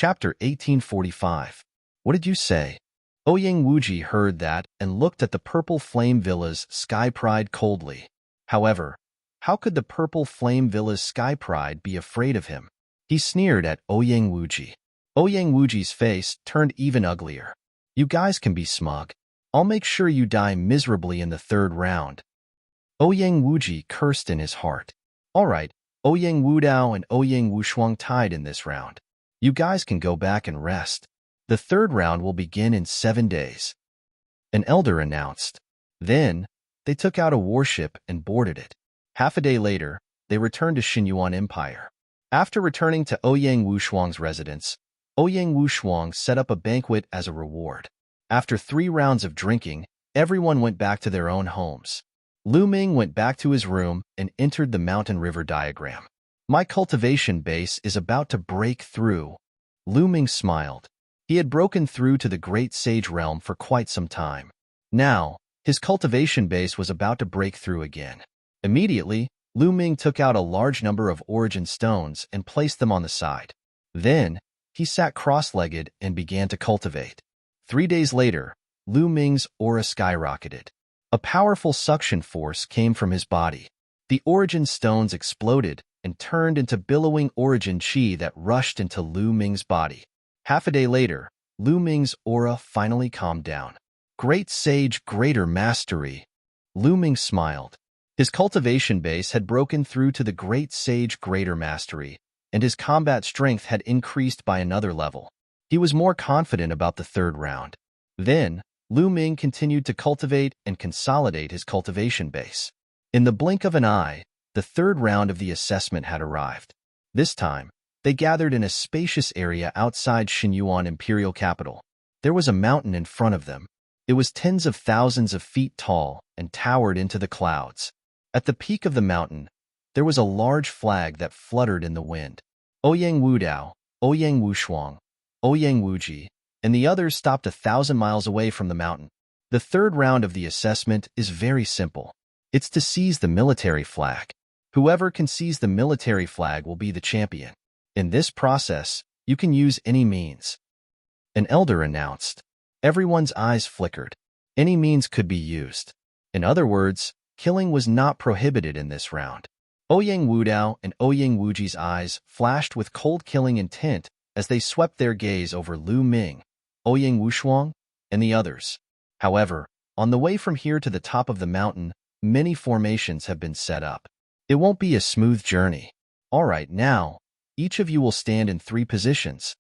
Chapter 1845. What did you say? Ouyang Wuji heard that and looked at the purple flame villa's sky pride coldly. However, how could the purple flame villa's sky pride be afraid of him? He sneered at Ouyang Wuji. Ouyang Wuji's face turned even uglier. You guys can be smug. I'll make sure you die miserably in the third round. Ouyang Wuji cursed in his heart. All right, Ouyang Wudao and Ouyang Wushuang tied in this round. You guys can go back and rest. The third round will begin in 7 days. An elder announced. Then, they took out a warship and boarded it. Half a day later, they returned to Xinyuan Empire. After returning to Ouyang Wushuang's residence, Ouyang Wushuang set up a banquet as a reward. After 3 rounds of drinking, everyone went back to their own homes. Lu Ming went back to his room and entered the mountain river diagram. My cultivation base is about to break through. Lu Ming smiled. He had broken through to the Great Sage Realm for quite some time. Now, his cultivation base was about to break through again. Immediately, Lu Ming took out a large number of origin stones and placed them on the side. Then, he sat cross-legged and began to cultivate. 3 days later, Lu Ming's aura skyrocketed. A powerful suction force came from his body. The origin stones exploded and turned into billowing origin chi that rushed into Lu Ming's body. Half a day later, Lu Ming's aura finally calmed down. Great Sage Greater Mastery. Lu Ming smiled. His cultivation base had broken through to the Great Sage Greater Mastery, and his combat strength had increased by another level. He was more confident about the third round. Then, Lu Ming continued to cultivate and consolidate his cultivation base. In the blink of an eye, the third round of the assessment had arrived. This time, they gathered in a spacious area outside Xinyuan Imperial Capital. There was a mountain in front of them. It was tens of thousands of feet tall and towered into the clouds. At the peak of the mountain, there was a large flag that fluttered in the wind. Ouyang Wudao, Ouyang Wushuang, Ouyang Wuji, and the others stopped 1,000 miles away from the mountain. The third round of the assessment is very simple. It's to seize the military flag. Whoever can seize the military flag will be the champion. In this process, you can use any means. An elder announced. Everyone's eyes flickered. Any means could be used. In other words, killing was not prohibited in this round. Ouyang Wudao and Ouyang Wuji's eyes flashed with cold killing intent as they swept their gaze over Lu Ming, Ouyang Wushuang, and the others. However, on the way from here to the top of the mountain, many formations have been set up. It won't be a smooth journey. All right, now, each of you will stand in 3 positions.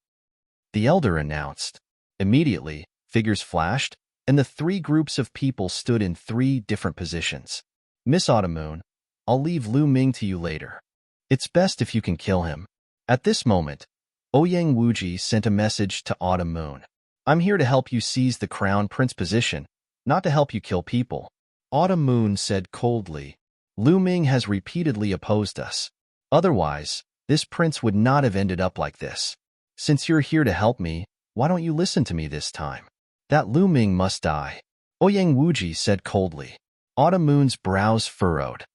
The elder announced. Immediately, figures flashed, and the 3 groups of people stood in 3 different positions. Miss Autumn, I'll leave Lu Ming to you later. It's best if you can kill him. At this moment, Ouyang Wuji sent a message to Autumn Moon. I'm here to help you seize the crown prince position, not to help you kill people. Autumn Moon said coldly. Lu Ming has repeatedly opposed us. Otherwise, this prince would not have ended up like this. Since you're here to help me, why don't you listen to me this time? That Lu Ming must die. Ouyang Wuji said coldly. Autumn Moon's brows furrowed.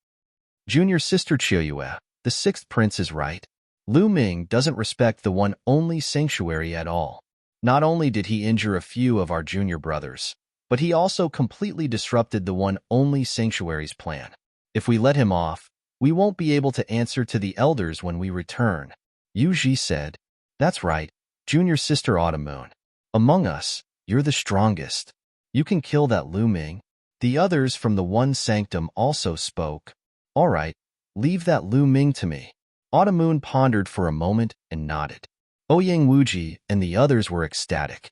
Junior sister Chiuyue, the 6th prince is right. Lu Ming doesn't respect the one only sanctuary at all. Not only did he injure a few of our junior brothers, but he also completely disrupted the one only sanctuary's plan. If we let him off, we won't be able to answer to the elders when we return. Yu Ji said. That's right, junior sister Autumn Moon. Among us, you're the strongest. You can kill that Lu Ming. The others from the One Sanctum also spoke. All right, leave that Lu Ming to me. Autumn Moon pondered for a moment and nodded. Ouyang Wuji and the others were ecstatic.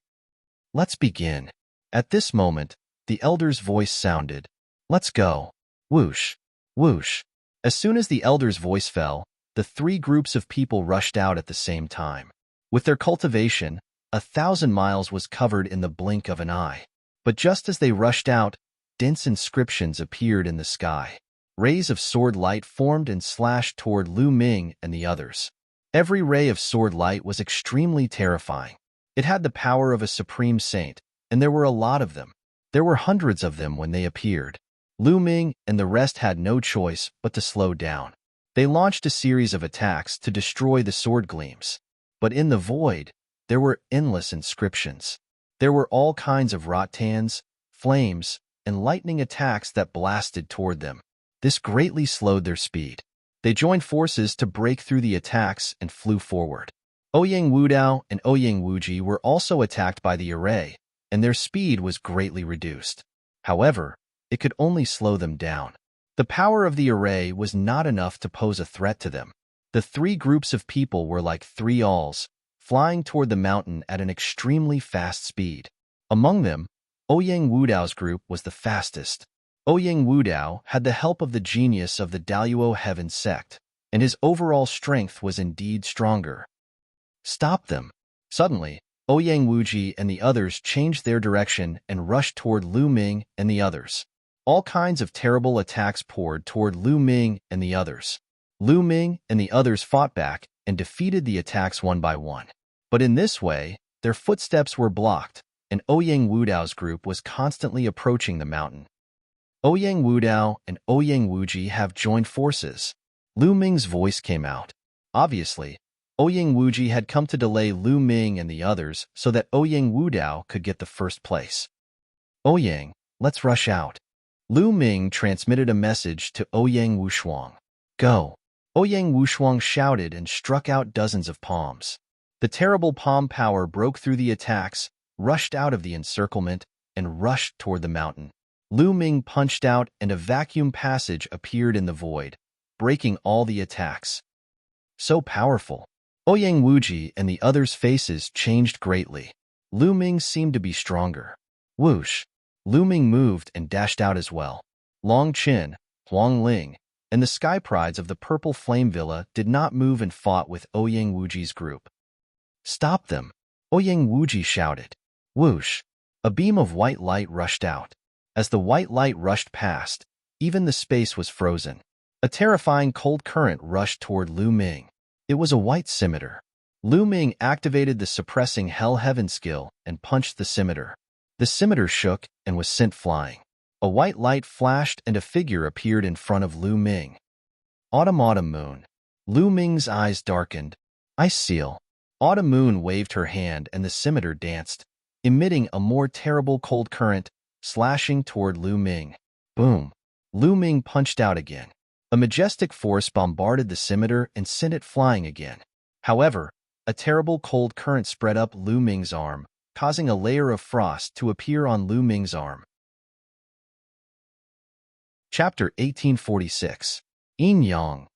Let's begin. At this moment, the elder's voice sounded. Let's go. Whoosh. Whoosh. As soon as the elder's voice fell, the 3 groups of people rushed out at the same time. With their cultivation, 1,000 miles was covered in the blink of an eye. But just as they rushed out, dense inscriptions appeared in the sky. Rays of sword light formed and slashed toward Lu Ming and the others. Every ray of sword light was extremely terrifying. It had the power of a supreme saint, and there were a lot of them. There were hundreds of them when they appeared. Lu Ming and the rest had no choice but to slow down. They launched a series of attacks to destroy the sword gleams. But in the void, there were endless inscriptions. There were all kinds of rattans, flames, and lightning attacks that blasted toward them. This greatly slowed their speed. They joined forces to break through the attacks and flew forward. Ouyang Wudao and Ouyang Wuji were also attacked by the array, and their speed was greatly reduced. However, it could only slow them down. The power of the array was not enough to pose a threat to them. The three groups of people were like three owls, flying toward the mountain at an extremely fast speed. Among them, Ouyang Wudao's group was the fastest. Ouyang Wudao had the help of the genius of the Daluo Heaven sect, and his overall strength was indeed stronger. Stop them! Suddenly, Ouyang Wuji and the others changed their direction and rushed toward Lu Ming and the others. All kinds of terrible attacks poured toward Lu Ming and the others. Lu Ming and the others fought back and defeated the attacks one by one. But in this way, their footsteps were blocked, and Ouyang Wudao's group was constantly approaching the mountain. Ouyang Wudao and Ouyang Wuji have joined forces. Lu Ming's voice came out. Obviously, Ouyang Wuji had come to delay Lu Ming and the others so that Ouyang Wudao could get the first place. Ouyang, let's rush out. Lu Ming transmitted a message to Ouyang Wushuang. Go! Ouyang Wushuang shouted and struck out dozens of palms. The terrible palm power broke through the attacks, rushed out of the encirclement, and rushed toward the mountain. Lu Ming punched out and a vacuum passage appeared in the void, breaking all the attacks. So powerful. Ouyang Wuji and the others' faces changed greatly. Lu Ming seemed to be stronger. Whoosh! Lu Ming moved and dashed out as well. Long Qin, Huang Ling, and the Sky Prides of the Purple Flame Villa did not move and fought with Ouyang Wuji's group. Stop them! Ouyang Wuji shouted. Whoosh! A beam of white light rushed out. As the white light rushed past, even the space was frozen. A terrifying cold current rushed toward Lu Ming. It was a white scimitar. Lu Ming activated the suppressing Hell Heaven skill and punched the scimitar. The scimitar shook and was sent flying. A white light flashed and a figure appeared in front of Lu Ming. Autumn Moon. Lu Ming's eyes darkened. Ice Seal. Autumn Moon waved her hand and the scimitar danced, emitting a more terrible cold current, slashing toward Lu Ming. Boom! Lu Ming punched out again. A majestic force bombarded the scimitar and sent it flying again. However, a terrible cold current spread up Lu Ming's arm, causing a layer of frost to appear on Lu Ming's arm. Chapter 1846. Yin Yang.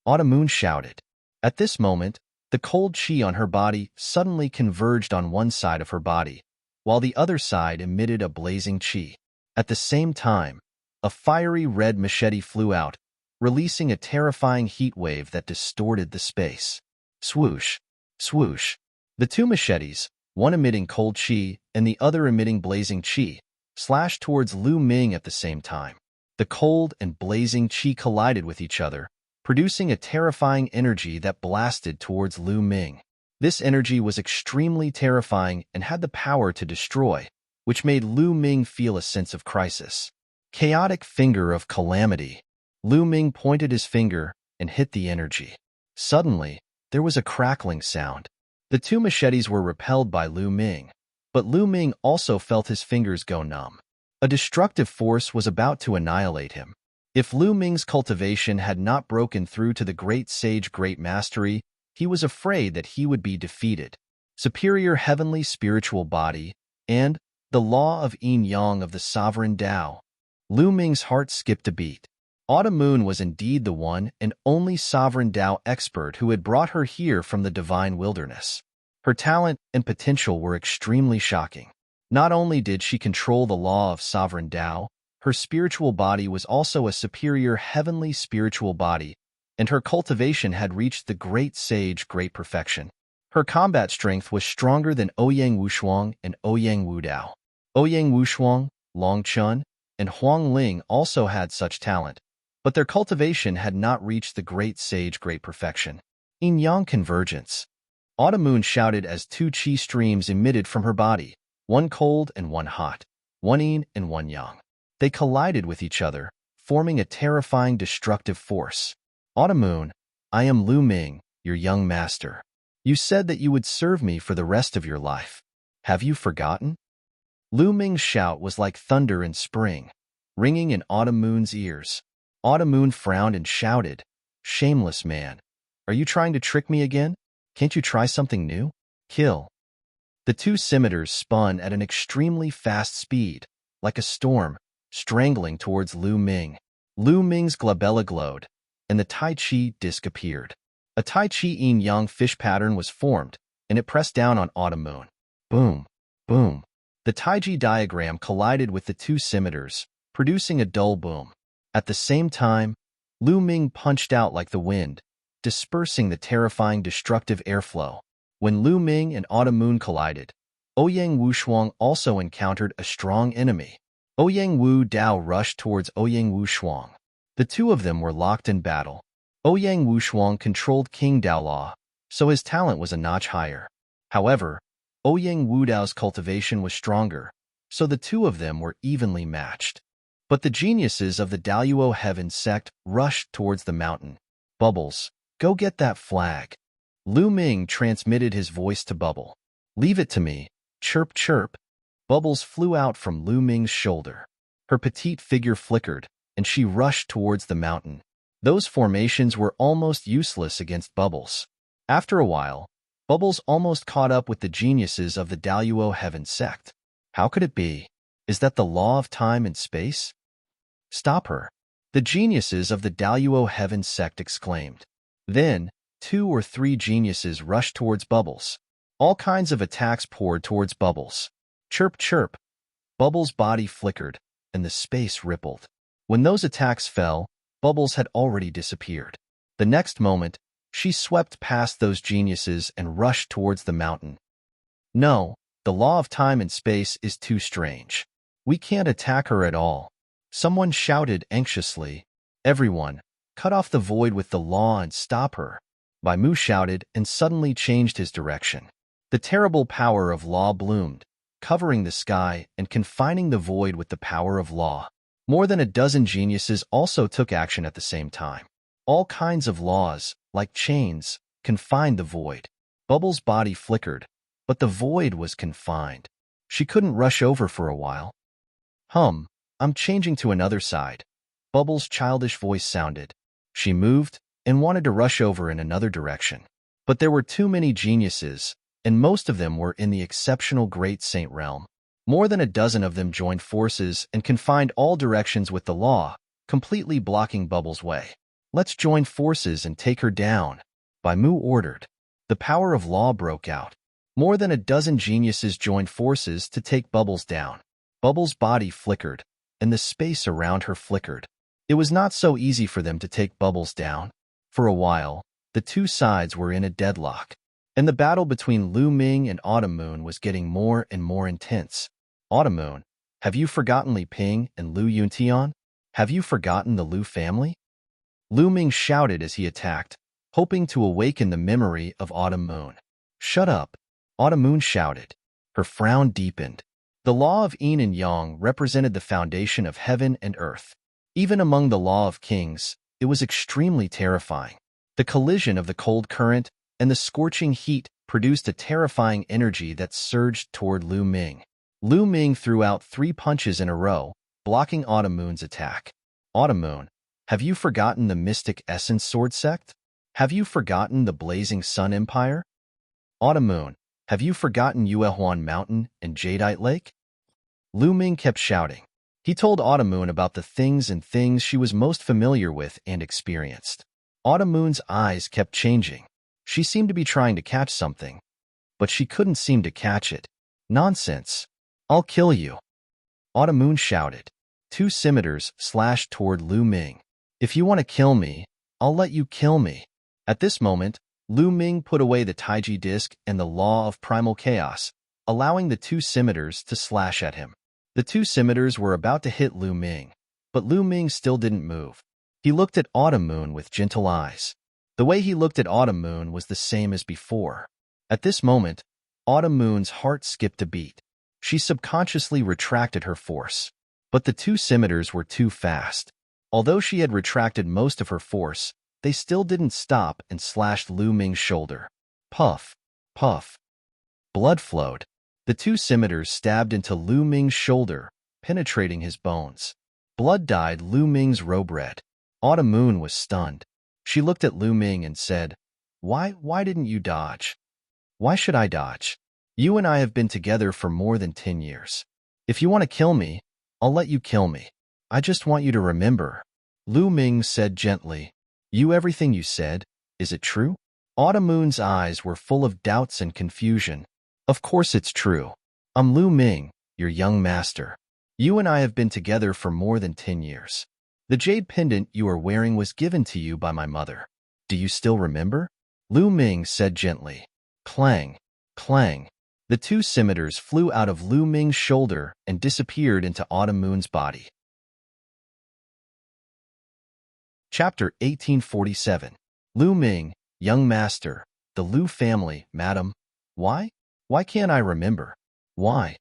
Autumn Moon shouted. At this moment, the cold qi on her body suddenly converged on one side of her body, while the other side emitted a blazing qi. At the same time, a fiery red machete flew out, releasing a terrifying heat wave that distorted the space. Swoosh! Swoosh! The two machetes, one emitting cold qi and the other emitting blazing qi, slashed towards Lu Ming at the same time. The cold and blazing qi collided with each other, producing a terrifying energy that blasted towards Lu Ming. This energy was extremely terrifying and had the power to destroy, which made Lu Ming feel a sense of crisis. Chaotic finger of calamity. Lu Ming pointed his finger and hit the energy. Suddenly, there was a crackling sound. The two machetes were repelled by Lu Ming, but Lu Ming also felt his fingers go numb. A destructive force was about to annihilate him. If Lu Ming's cultivation had not broken through to the great sage great mastery, he was afraid that he would be defeated. Superior heavenly spiritual body, and the law of yin yang of the sovereign Tao. Lu Ming's heart skipped a beat. Autumn Moon was indeed the one and only sovereign Tao expert who had brought her here from the divine wilderness. Her talent and potential were extremely shocking. Not only did she control the law of sovereign Tao, her spiritual body was also a superior heavenly spiritual body, and her cultivation had reached the great sage great perfection. Her combat strength was stronger than Ouyang Wushuang and Ouyang Wudao. Ouyang Wushuang, Long Chun, and Huang Ling also had such talent, but their cultivation had not reached the great sage great perfection. Yin-yang convergence. Autumn Moon shouted as two qi streams emitted from her body, one cold and one hot, one yin and one yang. They collided with each other, forming a terrifying destructive force. Autumn Moon, I am Lu Ming, your young master. You said that you would serve me for the rest of your life. Have you forgotten? Lu Ming's shout was like thunder in spring, ringing in Autumn Moon's ears. Autumn Moon frowned and shouted, "Shameless man. Are you trying to trick me again? Can't you try something new? Kill." The two scimitars spun at an extremely fast speed, like a storm, strangling towards Lu Ming. Lu Ming's glabella glowed, and the Tai Chi disc appeared. A Tai Chi yin-yang fish pattern was formed, and it pressed down on Autumn Moon. Boom, boom. The Tai Chi diagram collided with the two scimitars, producing a dull boom. At the same time, Lu Ming punched out like the wind, dispersing the terrifying destructive airflow. When Lu Ming and Autumn Moon collided, Ouyang Wushuang also encountered a strong enemy. Ouyang Wu Dao rushed towards Ouyang Wushuang. The two of them were locked in battle. Ouyang Wushuang controlled King Daolaw, so his talent was a notch higher. However, Ouyang Wu Dao's cultivation was stronger, so the two of them were evenly matched. But the geniuses of the Daluo Heaven sect rushed towards the mountain. Bubbles, go get that flag. Lu Ming transmitted his voice to Bubble. Leave it to me. Chirp, chirp. Bubbles flew out from Lu Ming's shoulder. Her petite figure flickered, and she rushed towards the mountain. Those formations were almost useless against Bubbles. After a while, Bubbles almost caught up with the geniuses of the Daluo Heaven sect. How could it be? Is that the law of time and space? Stop her. The geniuses of the Daluo Heaven sect exclaimed. Then, 2 or 3 geniuses rushed towards Bubbles. All kinds of attacks poured towards Bubbles. Chirp, chirp. Bubbles' body flickered, and the space rippled. When those attacks fell, Bubbles had already disappeared. The next moment, she swept past those geniuses and rushed towards the mountain. No, the law of time and space is too strange. We can't attack her at all. Someone shouted anxiously. Everyone, cut off the void with the law and stop her. Bai Mu shouted and suddenly changed his direction. The terrible power of law bloomed, covering the sky and confining the void with the power of law. More than a dozen geniuses also took action at the same time. All kinds of laws, like chains, confined the void. Bubbles' body flickered, but the void was confined. She couldn't rush over for a while. I'm changing to another side. Bubbles' childish voice sounded. She moved and wanted to rush over in another direction. But there were too many geniuses, and most of them were in the exceptional Great Saint realm. More than a dozen of them joined forces and confined all directions with the law, completely blocking Bubbles' way. Let's join forces and take her down, Bai Mu ordered. The power of law broke out. More than a dozen geniuses joined forces to take Bubbles down. Bubbles' body flickered, and the space around her flickered. It was not so easy for them to take Bubbles down. For a while, the two sides were in a deadlock, and the battle between Lu Ming and Autumn Moon was getting more and more intense. Autumn Moon, have you forgotten Li Ping and Lu Yuntian? Have you forgotten the Lu family? Lu Ming shouted as he attacked, hoping to awaken the memory of Autumn Moon. Shut up, Autumn Moon shouted. Her frown deepened. The law of yin and yang represented the foundation of heaven and earth. Even among the law of kings, it was extremely terrifying. The collision of the cold current and the scorching heat produced a terrifying energy that surged toward Lu Ming. Lu Ming threw out 3 punches in a row, blocking Autumn Moon's attack. Autumn Moon, have you forgotten the Mystic Essence Sword Sect? Have you forgotten the Blazing Sun Empire? Autumn Moon, have you forgotten Yuehuan Mountain and Jadeite Lake? Lu Ming kept shouting. He told Autumn Moon about the things she was most familiar with and experienced. Autumn Moon's eyes kept changing. She seemed to be trying to catch something, but she couldn't seem to catch it. Nonsense. I'll kill you. Autumn Moon shouted. 2 scimitars slashed toward Lu Ming. If you want to kill me, I'll let you kill me. At this moment, Lu Ming put away the Taiji disc and the law of primal chaos, allowing the 2 scimitars to slash at him. The 2 scimitars were about to hit Lu Ming, but Lu Ming still didn't move. He looked at Autumn Moon with gentle eyes. The way he looked at Autumn Moon was the same as before. At this moment, Autumn Moon's heart skipped a beat. She subconsciously retracted her force. But the 2 scimitars were too fast. Although she had retracted most of her force, they still didn't stop and slashed Lu Ming's shoulder. Puff, puff. Blood flowed. The two scimitars stabbed into Lu Ming's shoulder, penetrating his bones. Blood dyed Lu Ming's robe red. Autumn Moon was stunned. She looked at Lu Ming and said, Why didn't you dodge? Why should I dodge? You and I have been together for more than 10 years. If you want to kill me, I'll let you kill me. I just want you to remember. Lu Ming said gently, Everything you said, is it true? Autumn Moon's eyes were full of doubts and confusion. Of course it's true. I'm Lu Ming, your young master. You and I have been together for more than 10 years. The jade pendant you are wearing was given to you by my mother. Do you still remember? Lu Ming said gently. Clang, clang. The two scimitars flew out of Lu Ming's shoulder and disappeared into Autumn Moon's body. Chapter 1847. Lu Ming, young master, the Lu family, madam. Why? Why can't I remember? Why?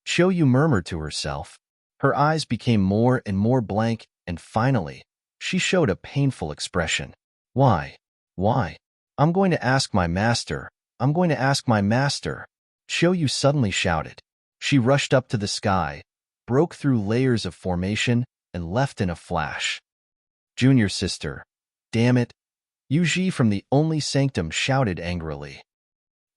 Qiu Yu murmured to herself. Her eyes became more and more blank, and finally, she showed a painful expression. Why? Why? I'm going to ask my master. I'm going to ask my master. Qiu Yu suddenly shouted. She rushed up to the sky, broke through layers of formation, and left in a flash. Junior sister. Damn it. Yu Ji from the only sanctum shouted angrily.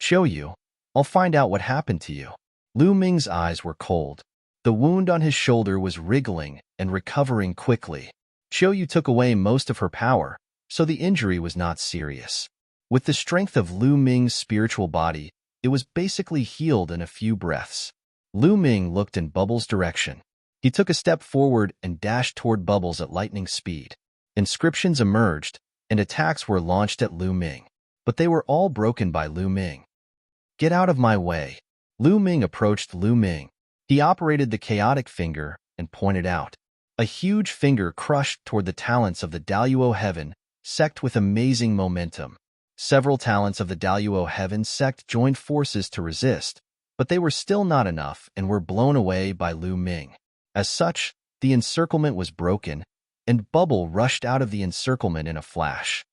Qiu Yu, I'll find out what happened to you. Lu Ming's eyes were cold. The wound on his shoulder was wriggling and recovering quickly. Qiu Yu took away most of her power, so the injury was not serious. With the strength of Lu Ming's spiritual body, it was basically healed in a few breaths. Lu Ming looked in Bubbles' direction. He took a step forward and dashed toward Bubbles at lightning speed. Inscriptions emerged, and attacks were launched at Lu Ming, but they were all broken by Lu Ming. Get out of my way. Lu Ming approached Lu Ming. He operated the chaotic finger and pointed out. A huge finger crushed toward the talents of the Daluo Heaven sect with amazing momentum. Several talents of the Daluo Heaven sect joined forces to resist, but they were still not enough and were blown away by Lu Ming. As such, the encirclement was broken, and Bubble rushed out of the encirclement in a flash.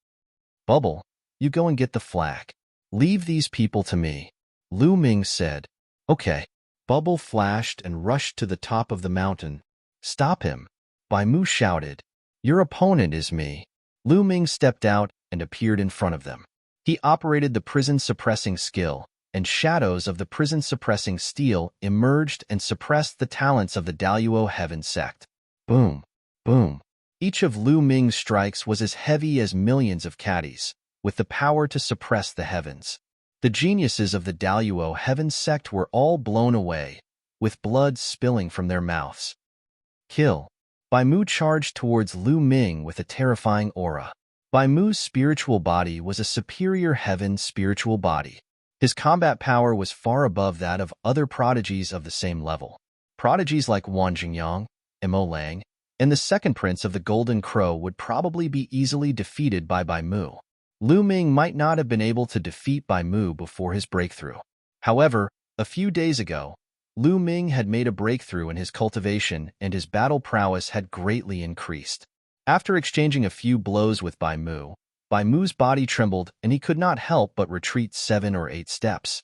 Bubble, you go and get the flag. Leave these people to me. Lu Ming said. Okay. Bubble flashed and rushed to the top of the mountain. Stop him. Bai Mu shouted. Your opponent is me. Lu Ming stepped out and appeared in front of them. He operated the prison-suppressing skill, and shadows of the prison-suppressing steel emerged and suppressed the talents of the Daluo Heaven sect. Boom, boom. Each of Lu Ming's strikes was as heavy as millions of caddies, with the power to suppress the heavens. The geniuses of the Daluo Heaven sect were all blown away, with blood spilling from their mouths. Kill. Bai Mu charged towards Lu Ming with a terrifying aura. Bai Mu's spiritual body was a superior heaven spiritual body. His combat power was far above that of other prodigies of the same level. Prodigies like Wan Jingyang, Mo Lang, and the second prince of the Golden Crow would probably be easily defeated by Bai Mu. Lu Ming might not have been able to defeat Bai Mu before his breakthrough. However, a few days ago, Lu Ming had made a breakthrough in his cultivation and his battle prowess had greatly increased. After exchanging a few blows with Bai Mu's body trembled and he could not help but retreat 7 or 8 steps.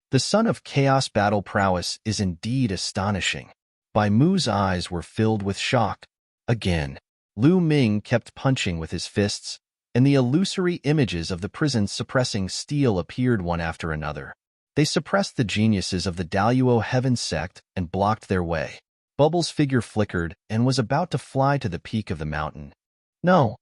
The son of chaos battle prowess is indeed astonishing. Bai Mu's eyes were filled with shock. Again, Lu Ming kept punching with his fists, and the illusory images of the prison's suppressing steel appeared one after another. They suppressed the geniuses of the Daluo Heaven sect and blocked their way. Bubbles' figure flickered and was about to fly to the peak of the mountain. No!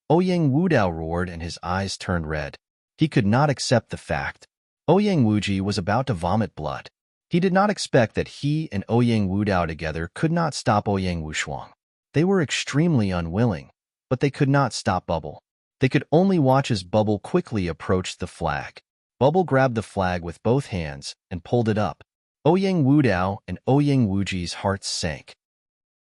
Ouyang Wudao roared and his eyes turned red. He could not accept the fact. Ouyang Wuji was about to vomit blood. He did not expect that he and Ouyang Wudao together could not stop Ouyang Wushuang. They were extremely unwilling, but they could not stop Bubble. They could only watch as Bubble quickly approached the flag. Bubble grabbed the flag with both hands and pulled it up. Ouyang Wudao and Ouyang Wuji's hearts sank.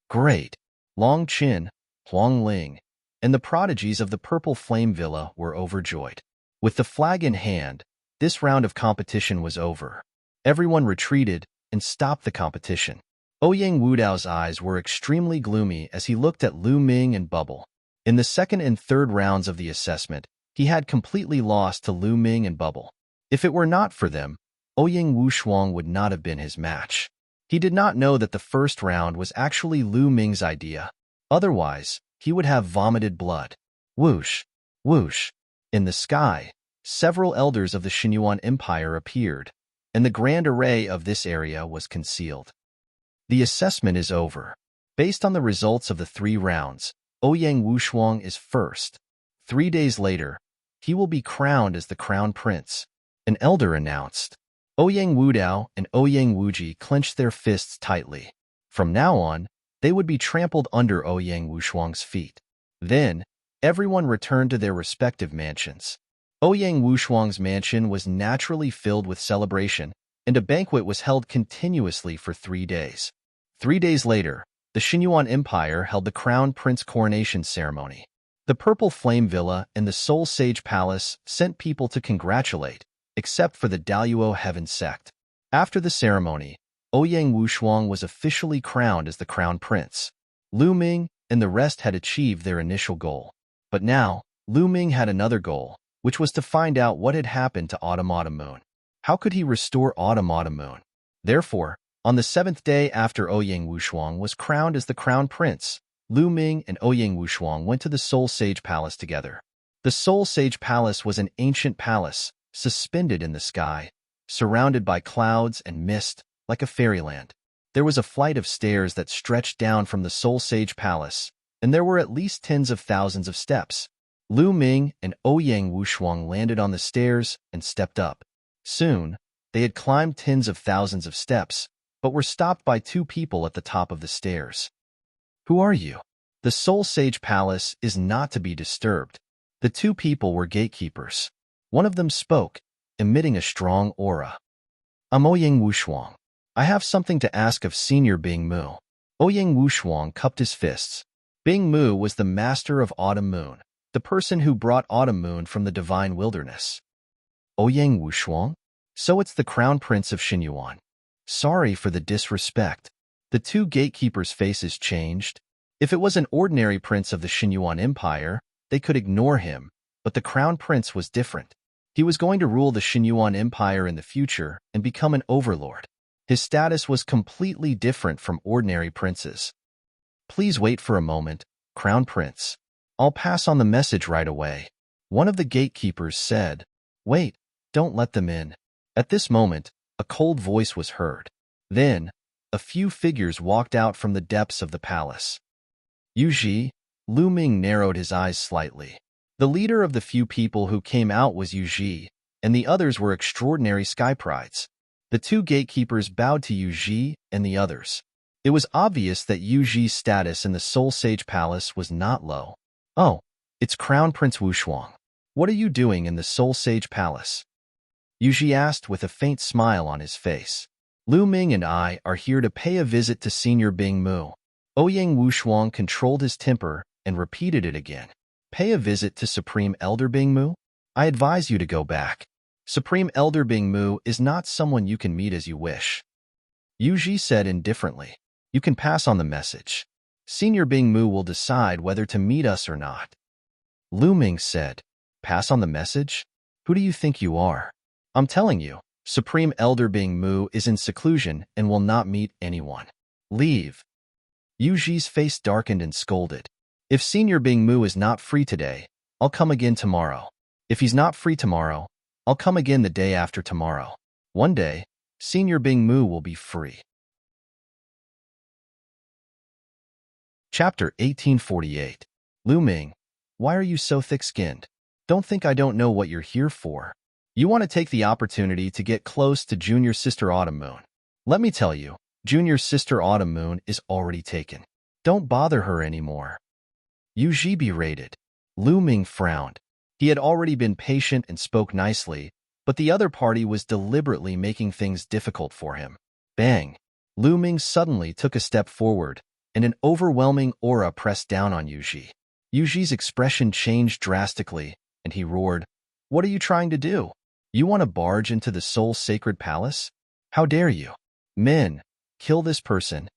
Great! Long Qin, Huang Ling, and the prodigies of the Purple Flame Villa were overjoyed. With the flag in hand, this round of competition was over. Everyone retreated and stopped the competition. Ouyang Wudao's eyes were extremely gloomy as he looked at Lu Ming and Bubble. In the second and third rounds of the assessment, he had completely lost to Lu Ming and Bubble. If it were not for them, Ouyang Wushuang would not have been his match. He did not know that the first round was actually Lu Ming's idea. Otherwise, he would have vomited blood. Whoosh, whoosh. In the sky, several elders of the Xinyuan Empire appeared, and the grand array of this area was concealed. The assessment is over. Based on the results of the 3 rounds, Ouyang Wushuang is first. 3 days later, he will be crowned as the crown prince. An elder announced. Ouyang Wudao and Ouyang Wuji clenched their fists tightly. From now on, they would be trampled under Ouyang Wushuang's feet. Then, everyone returned to their respective mansions. Ouyang Wushuang's mansion was naturally filled with celebration, and a banquet was held continuously for 3 days. 3 days later, the Xinyuan Empire held the Crown Prince coronation ceremony. The Purple Flame Villa and the Soul Sage Palace sent people to congratulate, except for the Daluo Heaven sect. After the ceremony, Ouyang Wushuang was officially crowned as the Crown Prince. Lu Ming and the rest had achieved their initial goal. But now, Lu Ming had another goal, which was to find out what had happened to Autumn Moon. How could he restore Autumn Moon? Therefore, on the 7th day after Ouyang Wushuang was crowned as the Crown Prince, Lu Ming and Ouyang Wushuang went to the Soul Sage Palace together. The Soul Sage Palace was an ancient palace, suspended in the sky, surrounded by clouds and mist, like a fairyland. There was a flight of stairs that stretched down from the Soul Sage Palace, and there were at least tens of thousands of steps. Lu Ming and Ouyang Wushuang landed on the stairs and stepped up. Soon, they had climbed tens of thousands of steps, but were stopped by 2 people at the top of the stairs. Who are you? The Soul Sage Palace is not to be disturbed. The 2 people were gatekeepers. One of them spoke, emitting a strong aura. I'm Ouyang Wushuang. I have something to ask of Senior Bing Mu. Ouyang Wushuang cupped his fists. Bing Mu was the master of Autumn Moon, the person who brought Autumn Moon from the divine wilderness. Ouyang Wushuang? So it's the Crown Prince of Xinyuan. Sorry for the disrespect. The 2 gatekeepers' faces changed. If it was an ordinary prince of the Xinyuan Empire, they could ignore him, but the Crown Prince was different. He was going to rule the Xinyuan Empire in the future and become an overlord. His status was completely different from ordinary princes. Please wait for a moment, Crown Prince. I'll pass on the message right away. One of the gatekeepers said. Wait, don't let them in. At this moment, a cold voice was heard. Then, a few figures walked out from the depths of the palace. Yuji, Lu Ming narrowed his eyes slightly. The leader of the few people who came out was Yuji, and the others were extraordinary sky prides. The 2 gatekeepers bowed to Yuji and the others. It was obvious that Yuji's status in the Soul Sage Palace was not low. Oh, it's Crown Prince Wushuang. What are you doing in the Soul Sage Palace? Yuji asked with a faint smile on his face. Lu Ming and I are here to pay a visit to Senior Bing Mu. Ouyang Wushuang controlled his temper and repeated it again. Pay a visit to Supreme Elder Bing Mu? I advise you to go back. Supreme Elder Bing Mu is not someone you can meet as you wish. Yuji said indifferently. You can pass on the message. Senior Bing Mu will decide whether to meet us or not. Lu Ming said. Pass on the message? Who do you think you are? I'm telling you, Supreme Elder Bing Mu is in seclusion and will not meet anyone. Leave. Yuji's face darkened and scolded. If Senior Bing Mu is not free today, I'll come again tomorrow. If he's not free tomorrow, I'll come again the day after tomorrow. One day, Senior Bing Mu will be free. Chapter 1848. Lu Ming, why are you so thick-skinned? Don't think I don't know what you're here for. You want to take the opportunity to get close to Junior Sister Autumn Moon. Let me tell you, Junior Sister Autumn Moon is already taken. Don't bother her anymore. Yuji berated. Lu Ming frowned. He had already been patient and spoke nicely, but the other party was deliberately making things difficult for him. Bang! Lu Ming suddenly took a step forward, and an overwhelming aura pressed down on Yuji. Yuji's expression changed drastically, and he roared, What are you trying to do? You want to barge into the Soul Sacred Palace? How dare you? Men, kill this person.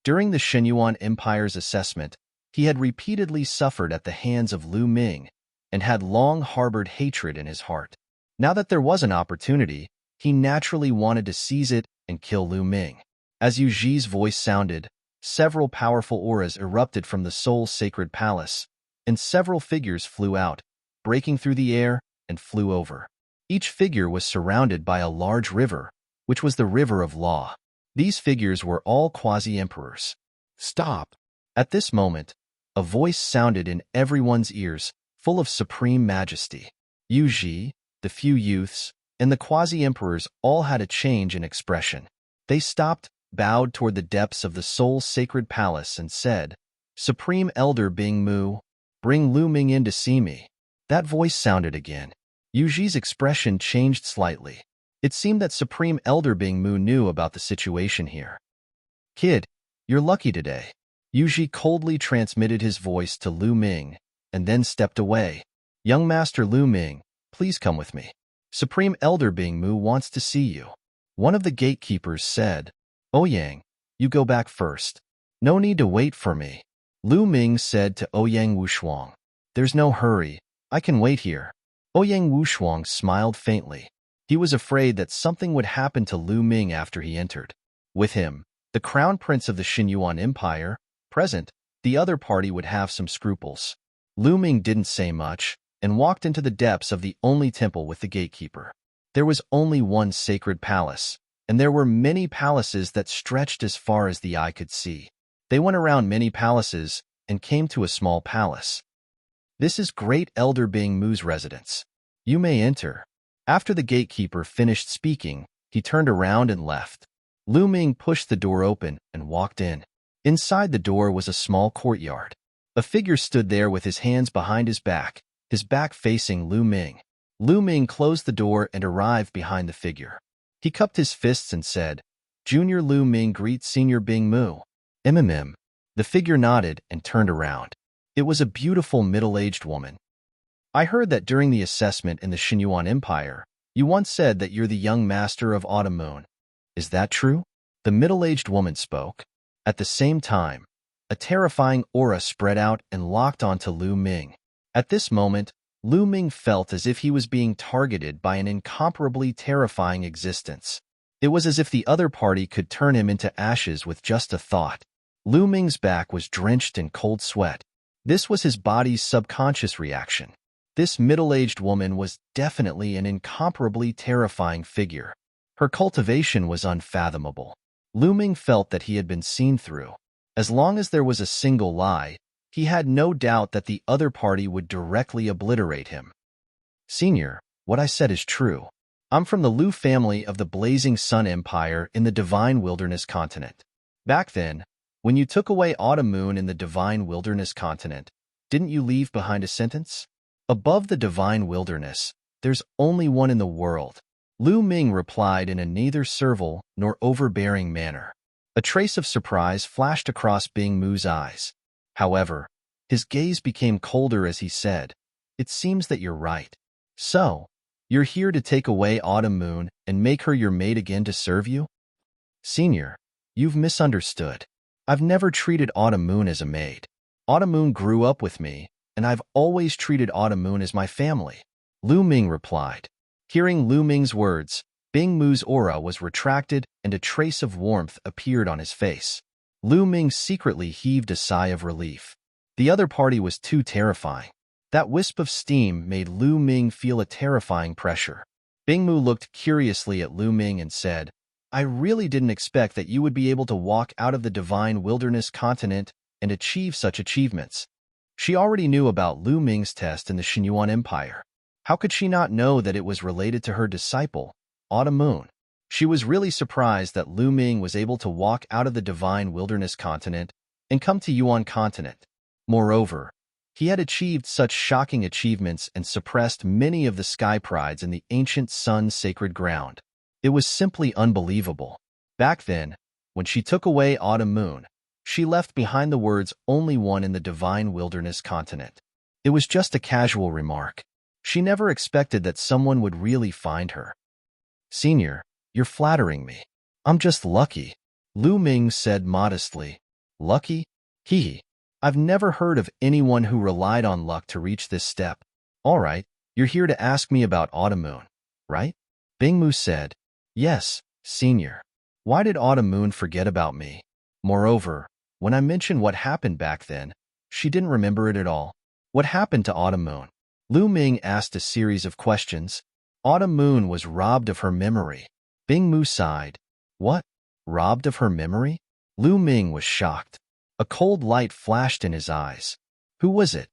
During the Xinyuan Empire's assessment, he had repeatedly suffered at the hands of Lu Ming and had long harbored hatred in his heart. Now that there was an opportunity, he naturally wanted to seize it and kill Lu Ming. As Yu Zhi's voice sounded, several powerful auras erupted from the soul's sacred palace, and several figures flew out, breaking through the air and flew over. Each figure was surrounded by a large river, which was the river of law. These figures were all quasi-emperors. Stop! At this moment, a voice sounded in everyone's ears, full of supreme majesty. Yu Zhi, the few youths, and the quasi-emperors all had a change in expression. They stopped, bowed toward the depths of the soul's sacred palace and said, "Supreme Elder Bing Mu, bring Lu Ming in to see me." That voice sounded again. Yu Zhi's expression changed slightly. It seemed that Supreme Elder Bing Mu knew about the situation here. "Kid, you're lucky today." Yu Zhi coldly transmitted his voice to Lu Ming, and then stepped away. "Young Master Lu Ming, please come with me. Supreme Elder Bing Mu wants to see you." One of the gatekeepers said, "Ouyang, you go back first. No need to wait for me." Lu Ming said to Ouyang Wushuang, "There's no hurry. I can wait here." Ouyang Wushuang smiled faintly. He was afraid that something would happen to Lu Ming after he entered. With him, the crown prince of the Xinyuan Empire, present, the other party would have some scruples. Lu Ming didn't say much, and walked into the depths of the only temple with the gatekeeper. There was only one sacred palace, and there were many palaces that stretched as far as the eye could see. They went around many palaces and came to a small palace. "This is Great Elder Bing Mu's residence. You may enter." After the gatekeeper finished speaking, he turned around and left. Lu Ming pushed the door open and walked in. Inside the door was a small courtyard. A figure stood there with his hands behind his back facing Lu Ming. Lu Ming closed the door and arrived behind the figure. He cupped his fists and said, "Junior Lu Ming greets Senior Bing Mu." "Mm." The figure nodded and turned around. It was a beautiful middle-aged woman. "I heard that during the assessment in the Xinyuan Empire, you once said that you're the young master of Autumn Moon. Is that true?" The middle-aged woman spoke. At the same time, a terrifying aura spread out and locked onto Lu Ming. At this moment, Lu Ming felt as if he was being targeted by an incomparably terrifying existence. It was as if the other party could turn him into ashes with just a thought. Lu Ming's back was drenched in cold sweat. This was his body's subconscious reaction. This middle-aged woman was definitely an incomparably terrifying figure. Her cultivation was unfathomable. Lu Ming felt that he had been seen through. As long as there was a single lie, he had no doubt that the other party would directly obliterate him. "Senior, what I said is true. I'm from the Lu family of the Blazing Sun Empire in the Divine Wilderness Continent. Back then, when you took away Autumn Moon in the Divine Wilderness Continent, didn't you leave behind a sentence? Above the Divine Wilderness, there's only one in the world." Lu Ming replied in a neither servile nor overbearing manner. A trace of surprise flashed across Bing Mu's eyes. However, his gaze became colder as he said, "It seems that you're right. So, you're here to take away Autumn Moon and make her your maid again to serve you?" "Senior, you've misunderstood. I've never treated Autumn Moon as a maid. Autumn Moon grew up with me, and I've always treated Autumn Moon as my family," Lu Ming replied. Hearing Lu Ming's words, Bing Mu's aura was retracted and a trace of warmth appeared on his face. Lu Ming secretly heaved a sigh of relief. The other party was too terrifying. That wisp of steam made Lu Ming feel a terrifying pressure. Bing Mu looked curiously at Lu Ming and said, "I really didn't expect that you would be able to walk out of the Divine Wilderness Continent and achieve such achievements." She already knew about Lu Ming's test in the Xinyuan Empire. How could she not know that it was related to her disciple, Autumn Moon? She was really surprised that Lu Ming was able to walk out of the Divine Wilderness Continent and come to Yuan Continent. Moreover, he had achieved such shocking achievements and suppressed many of the sky prides in the ancient Sun's sacred ground. It was simply unbelievable. Back then, when she took away Autumn Moon, she left behind the words "only one in the Divine Wilderness Continent." It was just a casual remark. She never expected that someone would really find her. "Senior, you're flattering me. I'm just lucky," Lu Ming said modestly. "Lucky? Hee. I've never heard of anyone who relied on luck to reach this step. All right, you're here to ask me about Autumn Moon. right? Bingmu said, Yes, senior. Why did Autumn Moon forget about me? Moreover, when I mentioned what happened back then, she didn't remember it at all. What happened to Autumn Moon? Lu Ming asked a series of questions. Autumn Moon was robbed of her memory. Bingmu sighed. What? Robbed of her memory? Lu Ming was shocked. A cold light flashed in his eyes. Who was it?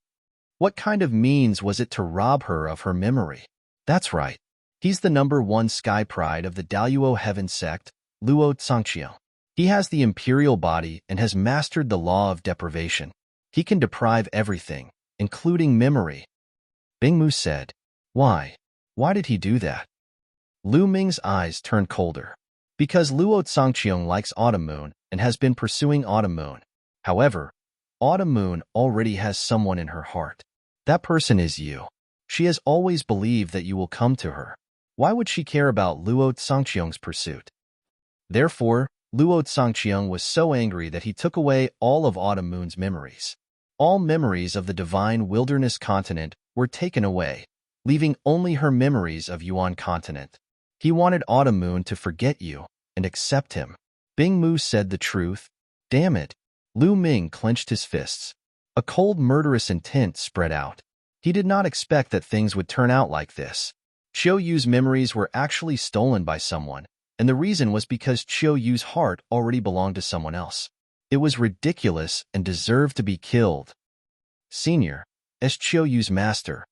What kind of means was it to rob her of her memory? That's right. He's the #1 sky pride of the Daluo Heaven sect, Luo Tsangqiang. He has the imperial body and has mastered the law of deprivation. He can deprive everything, including memory. Bingmu said, Why? Why did he do that? Lu Ming's eyes turned colder. Because Luo Tsangqiang likes Autumn Moon and has been pursuing Autumn Moon. However, Autumn Moon already has someone in her heart. That person is you. She has always believed that you will come to her. Why would she care about Luo Tsangqiang's pursuit? Therefore, Luo Tsangqiang was so angry that he took away all of Autumn Moon's memories. All memories of the divine wilderness continent were taken away, leaving only her memories of Yuan continent. He wanted Autumn Moon to forget you and accept him. Bingmu said the truth. Damn it. Lu Ming clenched his fists. A cold, murderous intent spread out. He did not expect that things would turn out like this. Qiu Yu's memories were actually stolen by someone, and the reason was because Qiu Yu's heart already belonged to someone else. It was ridiculous and deserved to be killed. Senior, as Qiu Yu's master,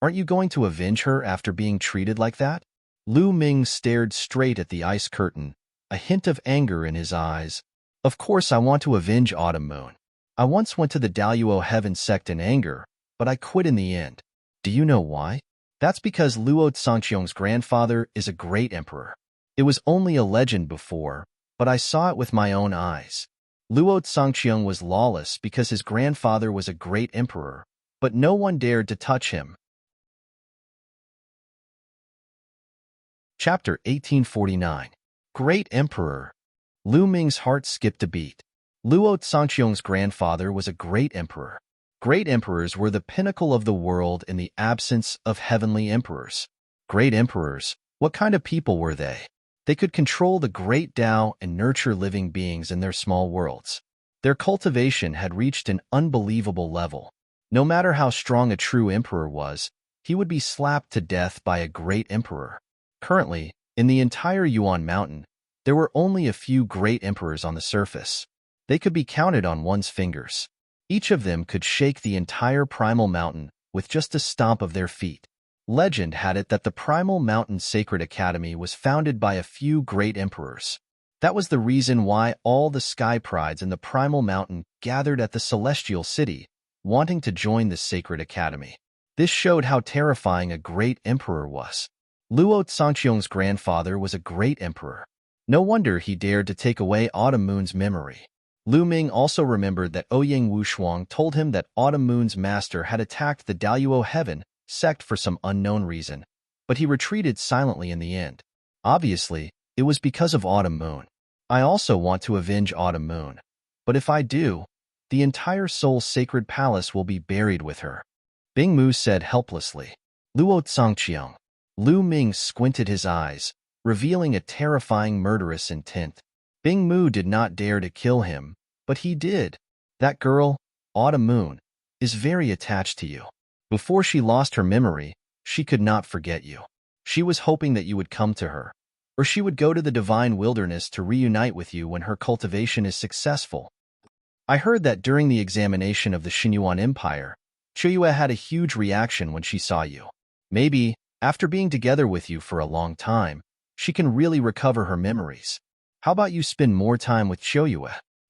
aren't you going to avenge her after being treated like that? Lu Ming stared straight at the ice curtain, a hint of anger in his eyes. Of course I want to avenge Autumn Moon. I once went to the Daluo Heaven sect in anger, but I quit in the end. Do you know why? That's because Luo Tsangqiang's grandfather is a great emperor. It was only a legend before, but I saw it with my own eyes. Luo Tsangqiang was lawless because his grandfather was a great emperor, but no one dared to touch him. Chapter 1849. Great Emperor. Lu Ming's heart skipped a beat. Luo Tsangqiang's grandfather was a great emperor. Great emperors were the pinnacle of the world in the absence of heavenly emperors. Great emperors, what kind of people were they? They could control the great Tao and nurture living beings in their small worlds. Their cultivation had reached an unbelievable level. No matter how strong a true emperor was, he would be slapped to death by a great emperor. Currently, in the entire Yuan Mountain, there were only a few great emperors on the surface. They could be counted on one's fingers. Each of them could shake the entire Primal Mountain with just a stomp of their feet. Legend had it that the Primal Mountain Sacred Academy was founded by a few great emperors. That was the reason why all the Sky Prides in the Primal Mountain gathered at the Celestial City, wanting to join the Sacred Academy. This showed how terrifying a great emperor was. Luo Tsangqiang's grandfather was a great emperor. No wonder he dared to take away Autumn Moon's memory. Lu Ming also remembered that Ouyang Wushuang told him that Autumn Moon's master had attacked the Daluo Heaven sect for some unknown reason, but he retreated silently in the end. Obviously, it was because of Autumn Moon. I also want to avenge Autumn Moon, but if I do, the entire Soul Sacred Palace will be buried with her. Bingmu said helplessly. Luo Tsangqiang. Lu Ming squinted his eyes, revealing a terrifying murderous intent. Bingmu did not dare to kill him, but he did. That girl, Autumn Moon, is very attached to you. Before she lost her memory, she could not forget you. She was hoping that you would come to her, or she would go to the divine wilderness to reunite with you when her cultivation is successful. I heard that during the examination of the Xinyuan Empire, Chuyue had a huge reaction when she saw you. Maybe, after being together with you for a long time, she can really recover her memories. How about you spend more time with Chuyue?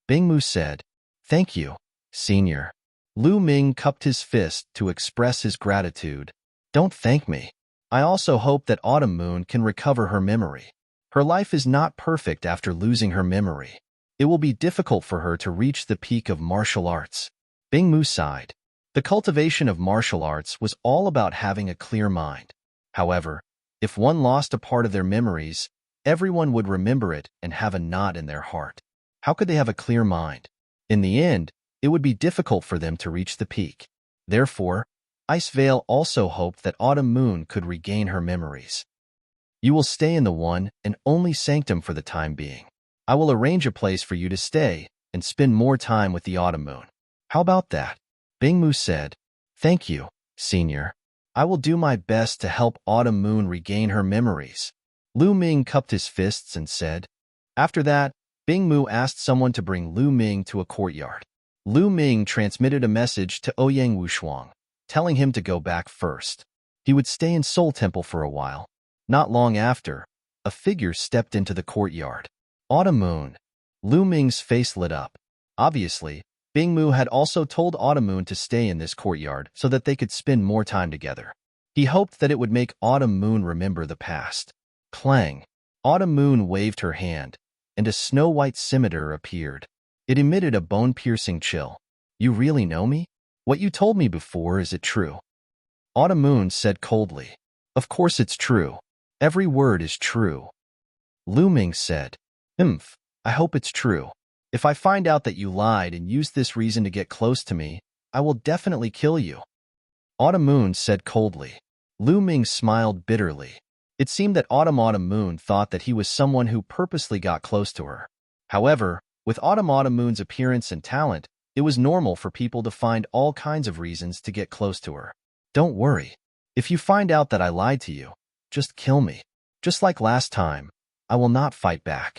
Bingmu said. Thank you, senior. Lu Ming cupped his fist to express his gratitude. Don't thank me. I also hope that Autumn Moon can recover her memory. Her life is not perfect after losing her memory. It will be difficult for her to reach the peak of martial arts. Bingmu sighed. The cultivation of martial arts was all about having a clear mind. However, if one lost a part of their memories, everyone would remember it and have a knot in their heart. How could they have a clear mind? In the end, it would be difficult for them to reach the peak. Therefore, Ice Veil also hoped that Autumn Moon could regain her memories. You will stay in the one and only sanctum for the time being. I will arrange a place for you to stay and spend more time with the autumn moon. How about that? Bingmu said. Thank you, Senior. I will do my best to help Autumn Moon regain her memories. Lu Ming cupped his fists and said. After that, Bingmu asked someone to bring Lu Ming to a courtyard. Lu Ming transmitted a message to Ouyang Wushuang, telling him to go back first. He would stay in Soul Temple for a while. Not long after, a figure stepped into the courtyard. Autumn Moon. Lu Ming's face lit up. Obviously, Bingmu had also told Autumn Moon to stay in this courtyard so that they could spend more time together. He hoped that it would make Autumn Moon remember the past. Clang! Autumn Moon waved her hand, and a snow-white scimitar appeared. It emitted a bone-piercing chill. You really know me? What you told me before, is it true? Autumn Moon said coldly. Of course it's true. Every word is true. Lu Ming said. I hope it's true. If I find out that you lied and used this reason to get close to me, I will definitely kill you. Autumn Moon said coldly. Lu Ming smiled bitterly. It seemed that Autumn Moon thought that he was someone who purposely got close to her. However, with Autumn Moon's appearance and talent, it was normal for people to find all kinds of reasons to get close to her. Don't worry. If you find out that I lied to you, just kill me. Just like last time, I will not fight back.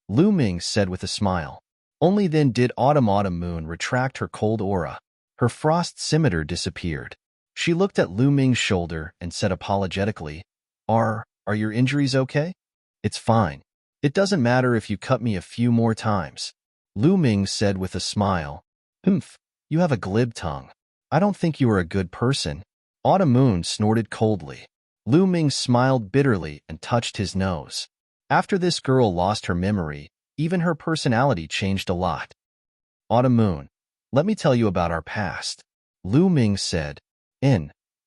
Lu Ming said with a smile. Only then did Autumn Moon retract her cold aura. Her frost scimitar disappeared. She looked at Lu Ming's shoulder and said apologetically, Are your injuries okay? It's fine. It doesn't matter if you cut me a few more times. Lu Ming said with a smile. You have a glib tongue. I don't think you are a good person. Autumn Moon snorted coldly. Lu Ming smiled bitterly and touched his nose. After this girl lost her memory, even her personality changed a lot. Autumn Moon, let me tell you about our past. Lu Ming said.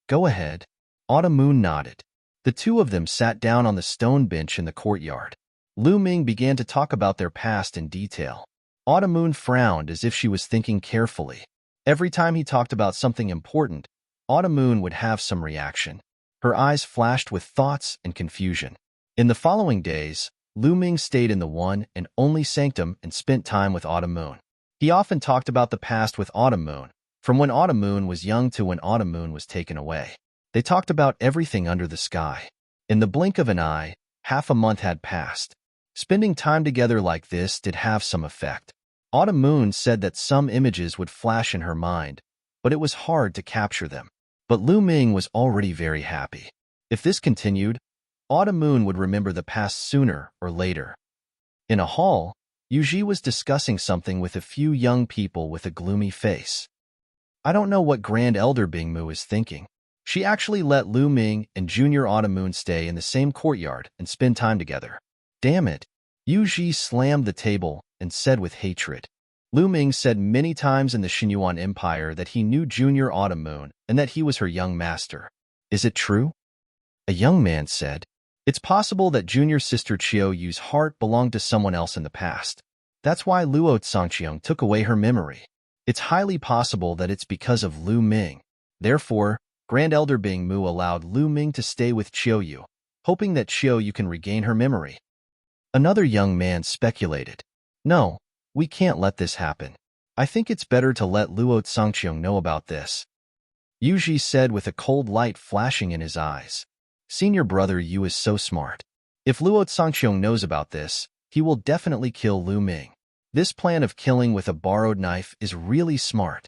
Go ahead. Autumn Moon nodded. The two of them sat down on the stone bench in the courtyard. Lu Ming began to talk about their past in detail. Autumn Moon frowned as if she was thinking carefully. Every time he talked about something important, Autumn Moon would have some reaction. Her eyes flashed with thoughts and confusion. In the following days, Lu Ming stayed in the one and only sanctum and spent time with Autumn Moon. He often talked about the past with Autumn Moon, from when Autumn Moon was young to when Autumn Moon was taken away. They talked about everything under the sky. In the blink of an eye, half a month had passed. Spending time together like this did have some effect. Autumn Moon said that some images would flash in her mind, but it was hard to capture them. But Lu Ming was already very happy. If this continued, Autumn Moon would remember the past sooner or later. In a hall, Yuji was discussing something with a few young people with a gloomy face. I don't know what Grand Elder Bingmu is thinking. She actually let Lu Ming and Junior Autumn Moon stay in the same courtyard and spend time together. Damn it. Yuji slammed the table and said with hatred. Lu Ming said many times in the Xinyuan Empire that he knew Junior Autumn Moon and that he was her young master. Is it true? A young man said. It's possible that Junior Sister Chiao Yu's heart belonged to someone else in the past. That's why Luo Tsangqiang took away her memory. It's highly possible that it's because of Lu Ming. Therefore, Grand Elder Bingmu allowed Lu Ming to stay with Chiao Yu, hoping that Chiao Yu can regain her memory. Another young man speculated. No, we can't let this happen. I think it's better to let Luo Tsangqiang know about this. Yuji said with a cold light flashing in his eyes. Senior brother Yu is so smart. If Luo Tsangqiang knows about this, he will definitely kill Lu Ming. This plan of killing with a borrowed knife is really smart.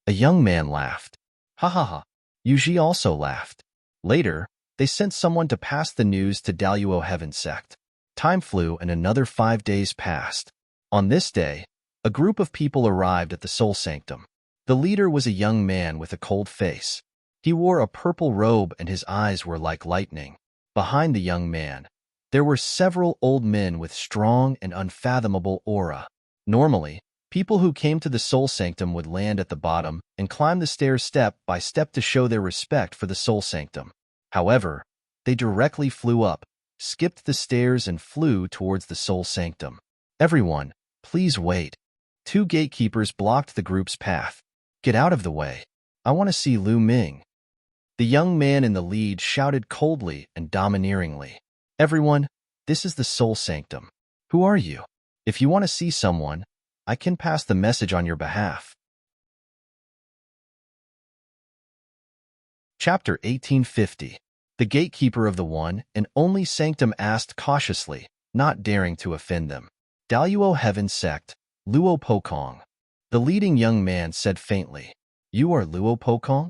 A young man laughed. Ha ha ha. Yuji also laughed. Later, they sent someone to pass the news to Daluo Heaven Sect. Time flew and another 5 days passed. On this day, a group of people arrived at the Soul Sanctum. The leader was a young man with a cold face. He wore a purple robe and his eyes were like lightning. Behind the young man, there were several old men with strong and unfathomable aura. Normally, people who came to the Soul Sanctum would land at the bottom and climb the stairs step by step to show their respect for the Soul Sanctum. However, they directly flew up, skipped the stairs and flew towards the Soul Sanctum. Everyone, please wait. 2 gatekeepers blocked the group's path. Get out of the way. I want to see Lu Ming. The young man in the lead shouted coldly and domineeringly. Everyone, this is the soul sanctum. Who are you? If you want to see someone, I can pass the message on your behalf. Chapter 1850. The gatekeeper of the one and only sanctum asked cautiously, not daring to offend them. Daluo Heaven Sect, Luo Pokong. The leading young man said faintly, You are Luo Pokong?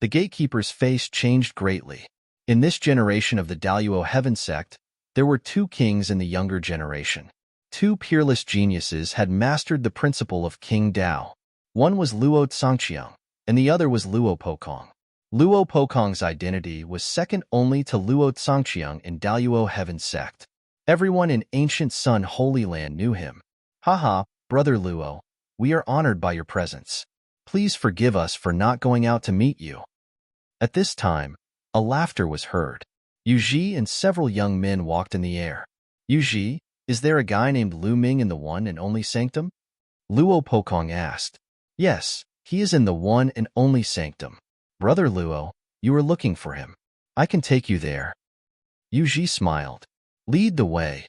The gatekeeper's face changed greatly. In this generation of the Daluo Heaven Sect, there were two kings in the younger generation. Two peerless geniuses had mastered the principle of King Dao. One was Luo Tsangqiang, and the other was Luo Pokong. Luo Pokong's identity was second only to Luo Tsangqiang in Daluo Heaven Sect. Everyone in ancient Sun Holy Land knew him. Haha, Brother Luo, we are honored by your presence. Please forgive us for not going out to meet you. At this time, a laughter was heard. Yuji and several young men walked in the air. Yuji, is there a guy named Lu Ming in the one and only sanctum? Luo Pokong asked. Yes, he is in the one and only sanctum. Brother Luo, you are looking for him. I can take you there. Yuji smiled. Lead the way.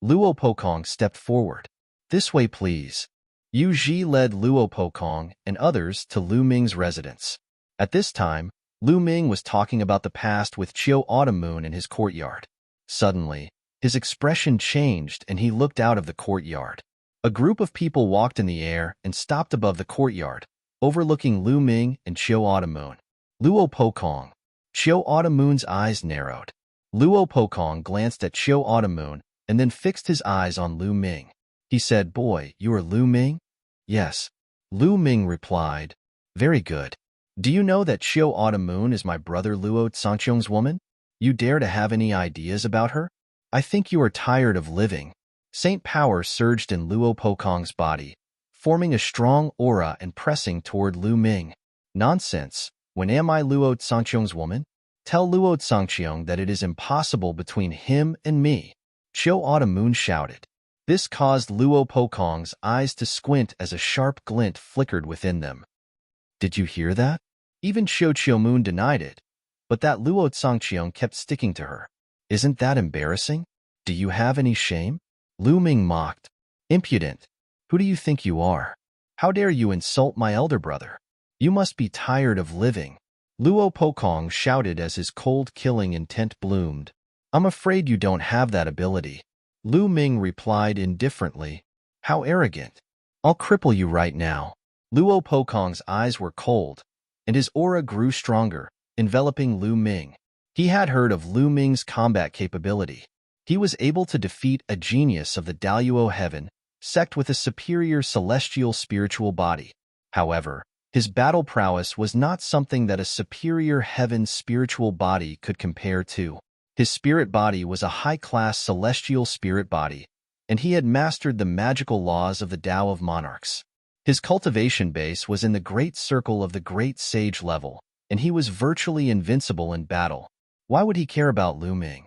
Luo Pokong stepped forward. This way, please. Yuji led Luo Pokong and others to Lu Ming's residence. At this time, Lu Ming was talking about the past with Chiao Autumn Moon in his courtyard. Suddenly, his expression changed and he looked out of the courtyard. A group of people walked in the air and stopped above the courtyard, overlooking Lu Ming and Chiao Autumn Moon. Luo Pokong. Chiao Autumn Moon's eyes narrowed. Luo Pokong glanced at Chiao Autumn Moon and then fixed his eyes on Lu Ming. He said, Boy, you are Lu Ming? Yes. Lu Ming replied, Very good. Do you know that Chiao Autumn Moon is my brother Luo Tsangqiang's woman? You dare to have any ideas about her? I think you are tired of living. Saint power surged in Luo Pokong's body, forming a strong aura and pressing toward Lu Ming. Nonsense. When am I Luo Tsangqiang's woman? Tell Luo Tsangqiang that it is impossible between him and me. Chiao Autumn Moon shouted. This caused Luo Pokong's eyes to squint as a sharp glint flickered within them. Did you hear that? Even Chiao Moon denied it, but that Luo Tsangqiang kept sticking to her. Isn't that embarrassing? Do you have any shame? Lu Ming mocked. Impudent. Who do you think you are? How dare you insult my elder brother? You must be tired of living. Luo Pokong shouted as his cold killing intent bloomed. I'm afraid you don't have that ability. Lu Ming replied indifferently. How arrogant. I'll cripple you right now. Luo Pokong's eyes were cold, and his aura grew stronger, enveloping Lu Ming. He had heard of Lu Ming's combat capability. He was able to defeat a genius of the Daluo Heaven Sect with a superior celestial spiritual body. However, his battle prowess was not something that a superior heaven spiritual body could compare to. His spirit body was a high-class celestial spirit body, and he had mastered the magical laws of the Tao of Monarchs. His cultivation base was in the great circle of the great sage level, and he was virtually invincible in battle. Why would he care about Lu Ming?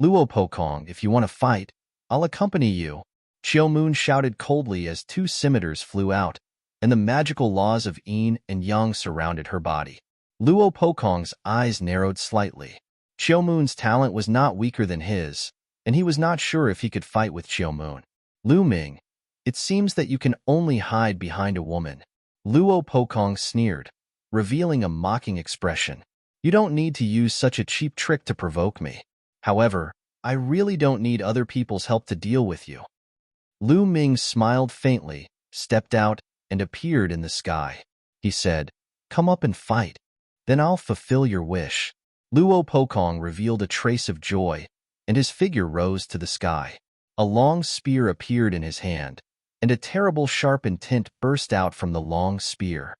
Luo Pokong, if you want to fight, I'll accompany you. Chiao Moon shouted coldly as two scimitars flew out, and the magical laws of yin and yang surrounded her body. Luo Pokong's eyes narrowed slightly. Chiao Moon's talent was not weaker than his, and he was not sure if he could fight with Chiao Moon. Lu Ming, it seems that you can only hide behind a woman. Luo Pokong sneered, revealing a mocking expression. You don't need to use such a cheap trick to provoke me. However, I really don't need other people's help to deal with you. Lu Ming smiled faintly, stepped out, and appeared in the sky. He said, Come up and fight. Then I'll fulfill your wish. Luo Pokong revealed a trace of joy, and his figure rose to the sky. A long spear appeared in his hand, and a terrible sharp intent burst out from the long spear.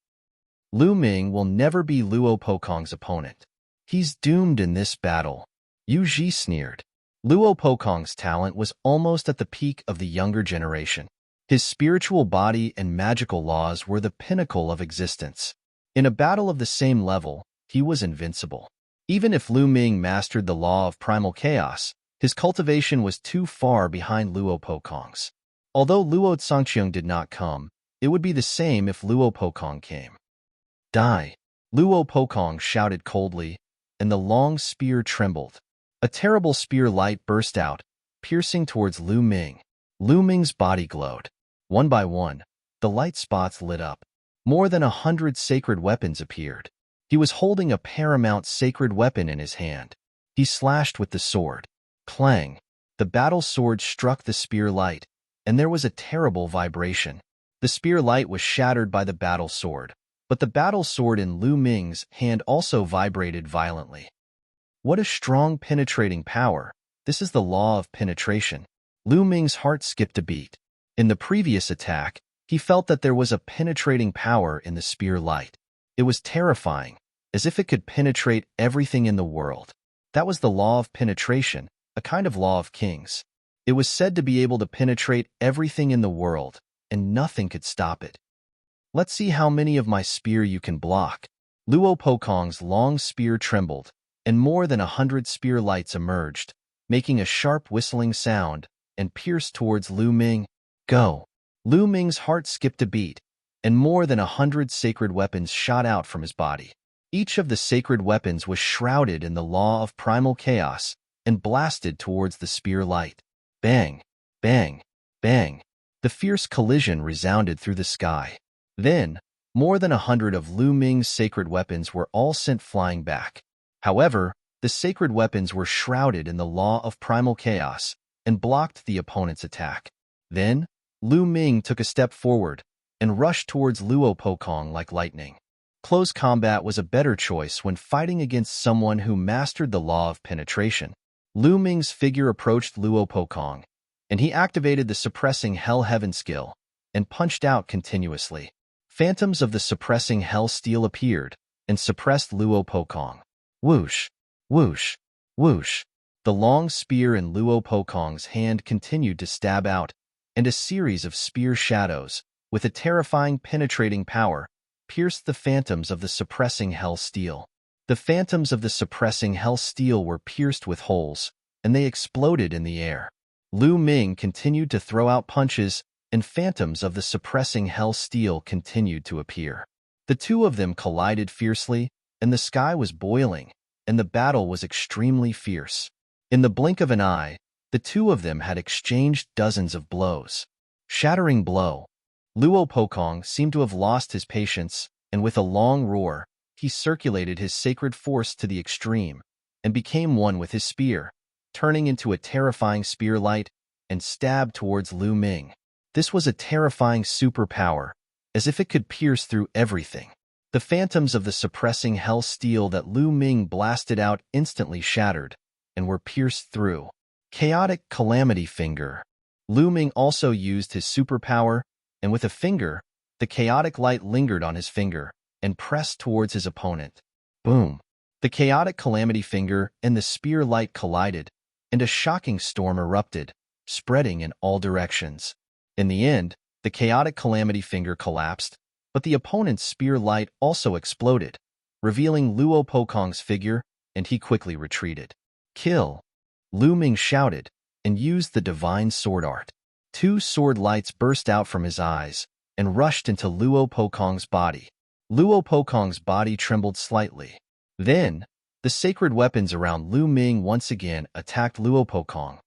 Lu Ming will never be Luo Pokong's opponent. He's doomed in this battle. Yuji sneered. Luo Pokong's talent was almost at the peak of the younger generation. His spiritual body and magical laws were the pinnacle of existence. In a battle of the same level, he was invincible. Even if Lu Ming mastered the law of primal chaos, his cultivation was too far behind Luo Pokong's. Although Luo Tsangqiang did not come, it would be the same if Luo Pokong came. Die. Luo Pokong shouted coldly, and the long spear trembled. A terrible spear light burst out, piercing towards Lu Ming. Lu Ming's body glowed. One by one, the light spots lit up. More than 100 sacred weapons appeared. He was holding a paramount sacred weapon in his hand. He slashed with the sword. Clang! The battle sword struck the spear light, and there was a terrible vibration. The spear light was shattered by the battle sword, but the battle sword in Lu Ming's hand also vibrated violently. What a strong penetrating power! This is the law of penetration. Lu Ming's heart skipped a beat. In the previous attack, he felt that there was a penetrating power in the spear light. It was terrifying, as if it could penetrate everything in the world. That was the law of penetration, a kind of law of kings. It was said to be able to penetrate everything in the world, and nothing could stop it. Let's see how many of my spear you can block. Luo Pokong's long spear trembled, and more than 100 spear lights emerged, making a sharp whistling sound, and pierced towards Lu Ming. Go! Lu Ming's heart skipped a beat, and more than 100 sacred weapons shot out from his body. Each of the sacred weapons was shrouded in the law of primal chaos and blasted towards the spear light. Bang! Bang! Bang! The fierce collision resounded through the sky. Then, more than 100 of Lu Ming's sacred weapons were all sent flying back. However, the sacred weapons were shrouded in the law of primal chaos and blocked the opponent's attack. Then, Lu Ming took a step forward and rushed towards Luo Pokong like lightning. Close combat was a better choice when fighting against someone who mastered the law of penetration. Lu Ming's figure approached Luo Pokong, and he activated the suppressing Hell Heaven skill and punched out continuously. Phantoms of the suppressing Hell Steel appeared and suppressed Luo Pokong. Whoosh! Whoosh! Whoosh! The long spear in Luo Pokong's hand continued to stab out, and a series of spear shadows, with a terrifying penetrating power, pierced the phantoms of the suppressing Hell Steel. The phantoms of the suppressing Hell Steel were pierced with holes, and they exploded in the air. Lu Ming continued to throw out punches, and phantoms of the suppressing Hell Steel continued to appear. The two of them collided fiercely, and the sky was boiling, and the battle was extremely fierce. In the blink of an eye, the two of them had exchanged dozens of blows. Shattering blow. Luo Pokong seemed to have lost his patience, and with a long roar, he circulated his sacred force to the extreme, and became one with his spear, turning into a terrifying spear light, and stabbed towards Lu Ming. This was a terrifying superpower, as if it could pierce through everything. The phantoms of the suppressing Hell Steel that Lu Ming blasted out instantly shattered, and were pierced through. Chaotic Calamity Finger. Lu Ming also used his superpower, and with a finger, the chaotic light lingered on his finger, and pressed towards his opponent. Boom! The chaotic Calamity Finger and the spear light collided, and a shocking storm erupted, spreading in all directions. In the end, the chaotic Calamity Finger collapsed, but the opponent's spear light also exploded, revealing Luo Pokong's figure, and he quickly retreated. Kill! Lu Ming shouted, and used the divine sword art. Two sword lights burst out from his eyes, and rushed into Luo Pokong's body. Luo Pokong's body trembled slightly. Then, the sacred weapons around Lu Ming once again attacked Luo Pokong.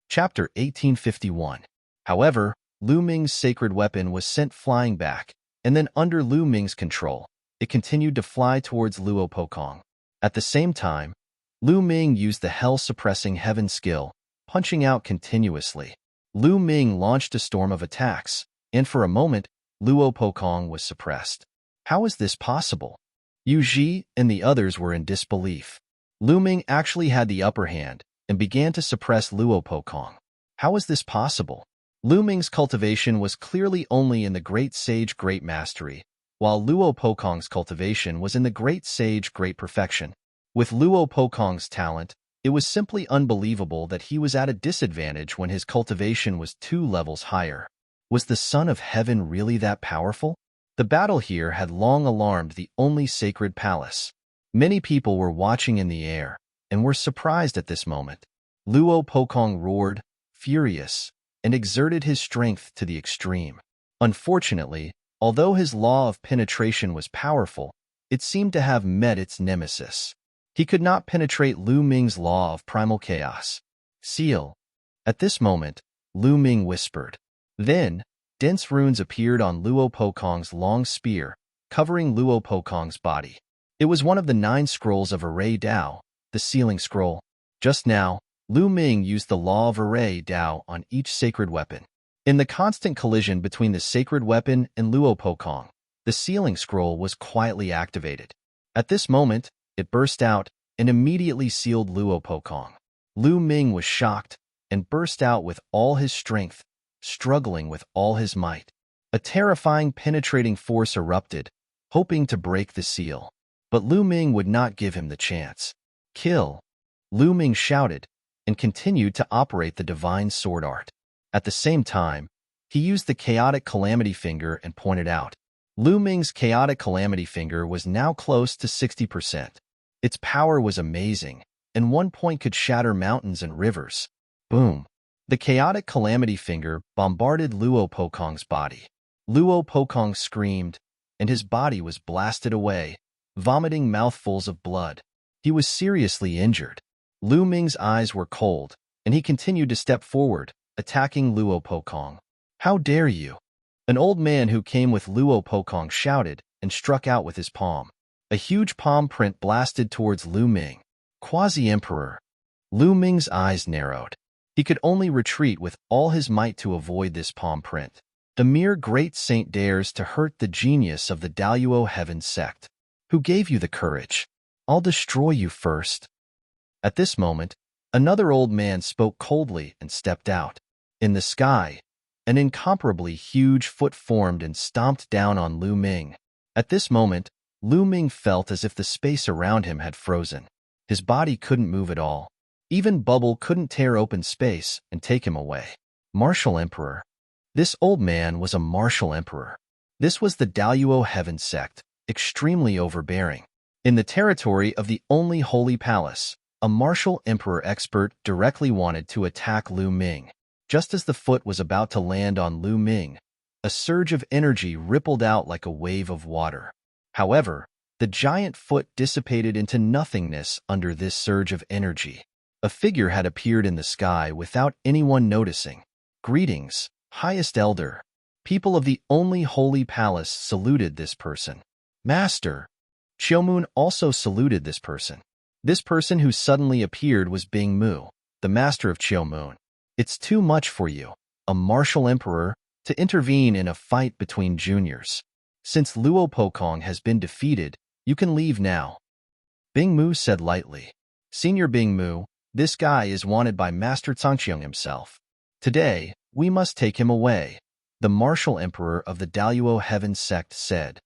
Chapter 1851. However, Lu Ming's sacred weapon was sent flying back, and then under Lu Ming's control, it continued to fly towards Luo Pokong. At the same time, Lu Ming used the Hell-Suppressing Heaven skill, punching out continuously. Lu Ming launched a storm of attacks, and for a moment, Luo Pokong was suppressed. How is this possible? Yu Ji and the others were in disbelief. Lu Ming actually had the upper hand and began to suppress Luo Pokong. How is this possible? Lu Ming's cultivation was clearly only in the Great Sage Great Mastery, while Luo Pokong's cultivation was in the Great Sage Great Perfection. With Luo Pokong's talent, it was simply unbelievable that he was at a disadvantage when his cultivation was 2 levels higher. Was the Son of Heaven really that powerful? The battle here had long alarmed the only sacred palace. Many people were watching in the air, and were surprised at this moment. Luo Pokong roared, furious, and exerted his strength to the extreme. Unfortunately, Although his law of penetration was powerful, it seemed to have met its nemesis. He could not penetrate Lu Ming's law of primal chaos. Seal. At this moment, Lu Ming whispered. Then, dense runes appeared on Luo Pokong's long spear, covering Luo Pokong's body. It was one of the 9 scrolls of Array Dao, the sealing scroll. Just now, Lu Ming used the law of Array Dao on each sacred weapon. In the constant collision between the sacred weapon and Luo Pokong, the sealing scroll was quietly activated. At this moment, it burst out and immediately sealed Luo Pokong. Lu Ming was shocked and burst out with all his strength, struggling with all his might. A terrifying, penetrating force erupted, hoping to break the seal. But Lu Ming would not give him the chance. Kill! Lu Ming shouted and continued to operate the divine sword art. At the same time, he used the chaotic calamity finger and pointed out. Lu Ming's chaotic calamity finger was now close to 60%. Its power was amazing, and one point could shatter mountains and rivers. Boom! The chaotic calamity finger bombarded Luo Pokong's body. Luo Pokong screamed, and his body was blasted away, vomiting mouthfuls of blood. He was seriously injured. Lu Ming's eyes were cold, and he continued to step forward, attacking Luo Pokong. How dare you! An old man who came with Luo Pokong shouted and struck out with his palm. A huge palm print blasted towards Lu Ming. Quasi-Emperor. Lu Ming's eyes narrowed. He could only retreat with all his might to avoid this palm print. The mere great saint dares to hurt the genius of the Daluo Heaven sect. Who gave you the courage? I'll destroy you first. At this moment, another old man spoke coldly and stepped out. In the sky, an incomparably huge foot formed and stomped down on Lu Ming. At this moment, Lu Ming felt as if the space around him had frozen. His body couldn't move at all. Even bubble couldn't tear open space and take him away. Martial Emperor. This old man was a martial emperor. This was the Daluo Heaven sect, extremely overbearing. In the territory of the only holy palace, a martial emperor expert directly wanted to attack Lu Ming. Just as the foot was about to land on Lu Ming, a surge of energy rippled out like a wave of water. However, the giant foot dissipated into nothingness under this surge of energy. A figure had appeared in the sky without anyone noticing. Greetings, highest elder. People of the only holy palace saluted this person. Master. Qiumun also saluted this person. This person who suddenly appeared was Bing Mu, the master of Qiumun. It's too much for you, a martial emperor, to intervene in a fight between juniors. Since Luo Pokong has been defeated, you can leave now. Bing Mu said lightly. Senior Bing Mu, this guy is wanted by Master Zhangqiang himself. Today, we must take him away, the martial emperor of the Daluo Heaven sect said.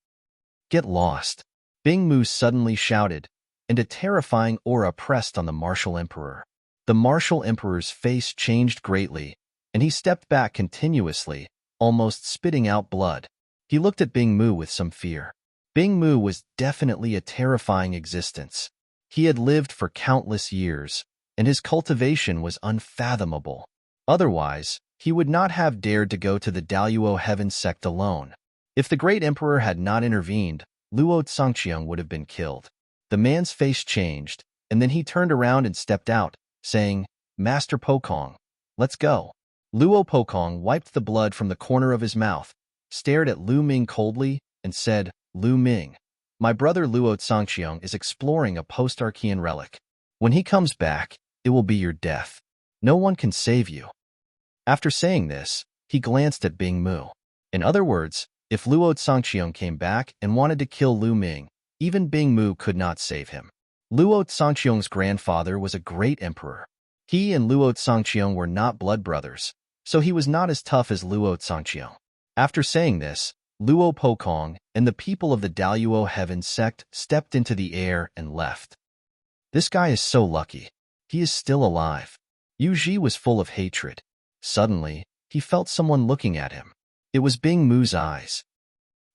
Get lost. Bing Mu suddenly shouted, and a terrifying aura pressed on the martial emperor. The martial emperor's face changed greatly, and he stepped back continuously, almost spitting out blood. He looked at Bing Mu with some fear. Bing Mu was definitely a terrifying existence. He had lived for countless years, and his cultivation was unfathomable. Otherwise, he would not have dared to go to the Daluo Heaven sect alone. If the great emperor had not intervened, Luo Zhangqiang would have been killed. The man's face changed, and then he turned around and stepped out, saying, Master Pokong, let's go. Luo Pokong wiped the blood from the corner of his mouth, stared at Lu Ming coldly, and said, Lu Ming, my brother Luo Zhangqiang is exploring a post-Archean relic. When he comes back, it will be your death. No one can save you. After saying this, he glanced at Bing Mu. In other words, if Luo Zhangqiang came back and wanted to kill Lu Ming, even Bing Mu could not save him. Luo Zhangqiang's grandfather was a great emperor. He and Luo Zhangqiang were not blood brothers, so he was not as tough as Luo Zhangqiang. After saying this, Luo Pokong and the people of the Daluo Heaven sect stepped into the air and left. This guy is so lucky. He is still alive. Yu Ji was full of hatred. Suddenly, he felt someone looking at him. It was Bing Mu's eyes.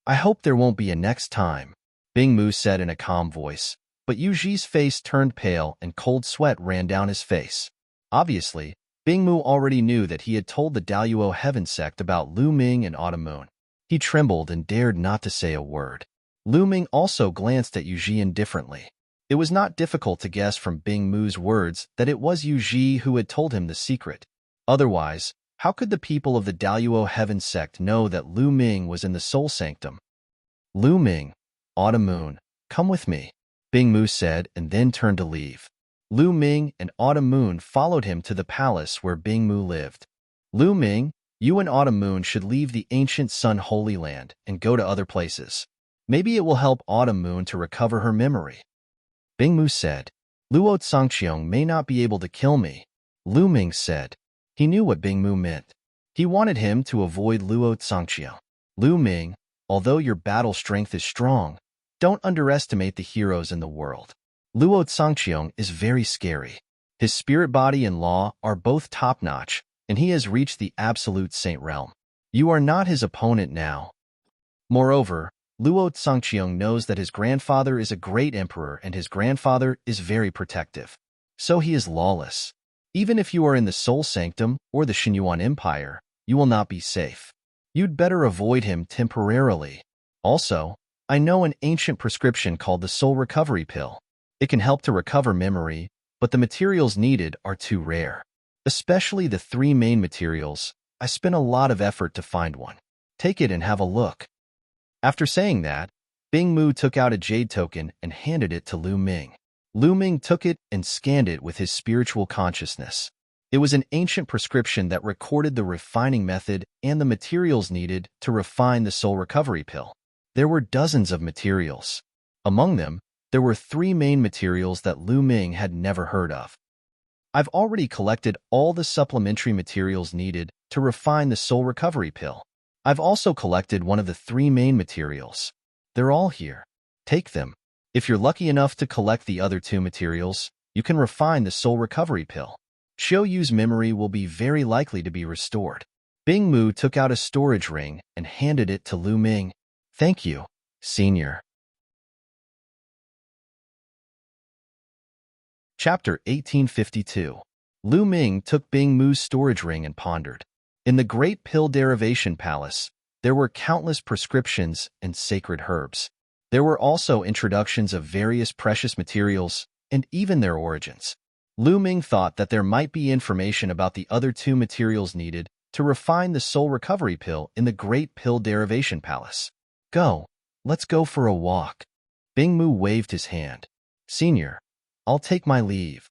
I hope there won't be a next time, Bing Mu said in a calm voice, but Yu Ji's face turned pale and cold sweat ran down his face. Obviously, Bing Mu already knew that he had told the Daluo Heaven sect about Lu Ming and Autumn Moon. He trembled and dared not to say a word. Lu Ming also glanced at Yu Ji indifferently. It was not difficult to guess from Bing Mu's words that it was Yu Ji who had told him the secret. Otherwise, how could the people of the Daluo Heaven sect know that Lu Ming was in the Soul Sanctum? Lu Ming, Autumn Moon, come with me, Bing Mu said and then turned to leave. Lu Ming and Autumn Moon followed him to the palace where Bing Mu lived. Lu Ming, you and Autumn Moon should leave the ancient Sun Holy Land and go to other places. Maybe it will help Autumn Moon to recover her memory. Bing Mu said, Luo Tsangqiong may not be able to kill me. Lu Ming said. He knew what Bing Mu meant. He wanted him to avoid Luo Tsangqiong. Lu Ming, although your battle strength is strong, don't underestimate the heroes in the world. Luo Tsangqiong is very scary. His spirit body and law are both top-notch, and he has reached the absolute saint realm. You are not his opponent now. Moreover, Luo Tsangqiong knows that his grandfather is a great emperor and his grandfather is very protective. So he is lawless. Even if you are in the Soul Sanctum or the Xinyuan Empire, you will not be safe. You'd better avoid him temporarily. Also, I know an ancient prescription called the Soul Recovery Pill. It can help to recover memory, but the materials needed are too rare. Especially the three main materials. I spent a lot of effort to find one. Take it and have a look. After saying that, Bing Mu took out a jade token and handed it to Lu Ming. Lu Ming took it and scanned it with his spiritual consciousness. It was an ancient prescription that recorded the refining method and the materials needed to refine the Soul Recovery Pill. There were dozens of materials. Among them, there were three main materials that Lu Ming had never heard of. I've already collected all the supplementary materials needed to refine the Soul Recovery Pill. I've also collected one of the three main materials. They're all here. Take them. If you're lucky enough to collect the other two materials, you can refine the Soul Recovery Pill. Xiao Yu's memory will be very likely to be restored. Bing Mu took out a storage ring and handed it to Lu Ming. Thank you, Senior. Chapter 1852. Lu Ming took Bing Mu's storage ring and pondered. In the Great Pill Derivation Palace, there were countless prescriptions and sacred herbs. There were also introductions of various precious materials and even their origins. Lu Ming thought that there might be information about the other two materials needed to refine the Soul Recovery Pill in the Great Pill Derivation Palace. Go, let's go for a walk. Bing Mu waved his hand. Senior, I'll take my leave.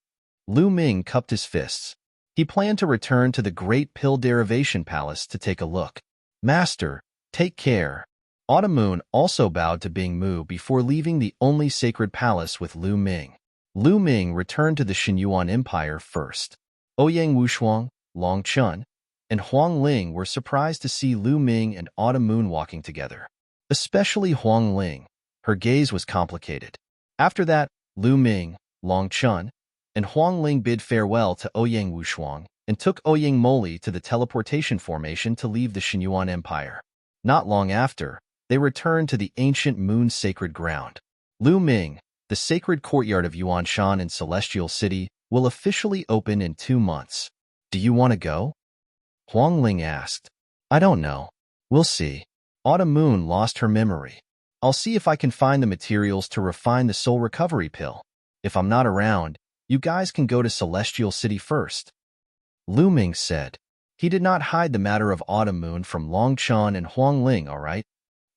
Lu Ming cupped his fists. He planned to return to the Great Pill Derivation Palace to take a look. Master, take care. Autumn Moon also bowed to Bing Mu before leaving the only sacred palace with Lu Ming. Lu Ming returned to the Xinyuan Empire first. Ouyang Wushuang, Long Chun, and Huang Ling were surprised to see Lu Ming and Autumn Moon walking together. Especially Huang Ling. Her gaze was complicated. After that, Lu Ming, Long Chun, and Huang Ling bid farewell to Ouyang Wushuang and took Ouyang Moli to the teleportation formation to leave the Xinyuan Empire. Not long after, they returned to the ancient moon's sacred ground. Lu Ming, the sacred courtyard of Yuanshan in Celestial City, will officially open in 2 months. Do you want to go? Huang Ling asked. I don't know. We'll see. Autumn Moon lost her memory. I'll see if I can find the materials to refine the Soul Recovery Pill. If I'm not around, you guys can go to Celestial City first. Lu Ming said. He did not hide the matter of Autumn Moon from Long Chun and Huang Ling, all right?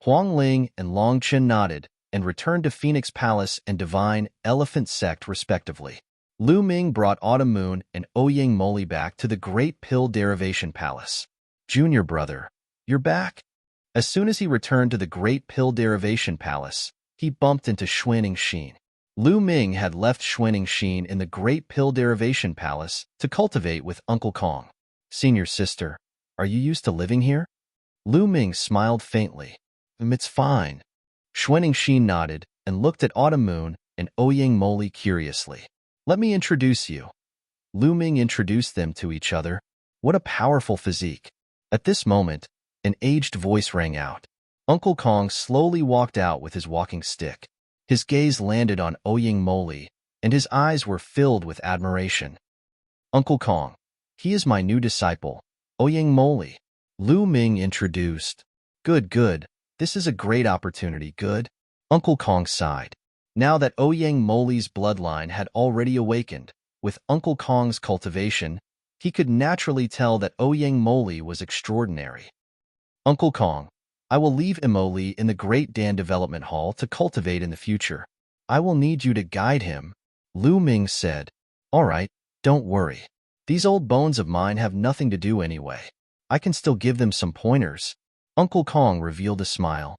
Huang Ling and Long Chun nodded and returned to Phoenix Palace and Divine Elephant Sect respectively. Lu Ming brought Autumn Moon and Ouyang Moli back to the Great Pill Derivation Palace. Junior brother, you're back? As soon as he returned to the Great Pill Derivation Palace, he bumped into Xuanning Xin. Lu Ming had left Xuanning Xin in the Great Pill Derivation Palace to cultivate with Uncle Kong. Senior sister, are you used to living here? Lu Ming smiled faintly. It's fine. Xuanning Xin nodded and looked at Autumn Moon and Ouyang Moli curiously. Let me introduce you. Lu Ming introduced them to each other. What a powerful physique. At this moment, an aged voice rang out. Uncle Kong slowly walked out with his walking stick. His gaze landed on Ouyang Moli, and his eyes were filled with admiration. Uncle Kong, he is my new disciple, Ouyang Moli. Lu Ming introduced. Good, good. This is a great opportunity, good. Uncle Kong sighed. Now that Ouyang Moli's bloodline had already awakened, with Uncle Kong's cultivation, he could naturally tell that Ouyang Moli was extraordinary. Uncle Kong, I will leave Imoli in the Great Dan Development Hall to cultivate in the future. I will need you to guide him, Lu Ming said. All right, don't worry. These old bones of mine have nothing to do anyway. I can still give them some pointers. Uncle Kong revealed a smile.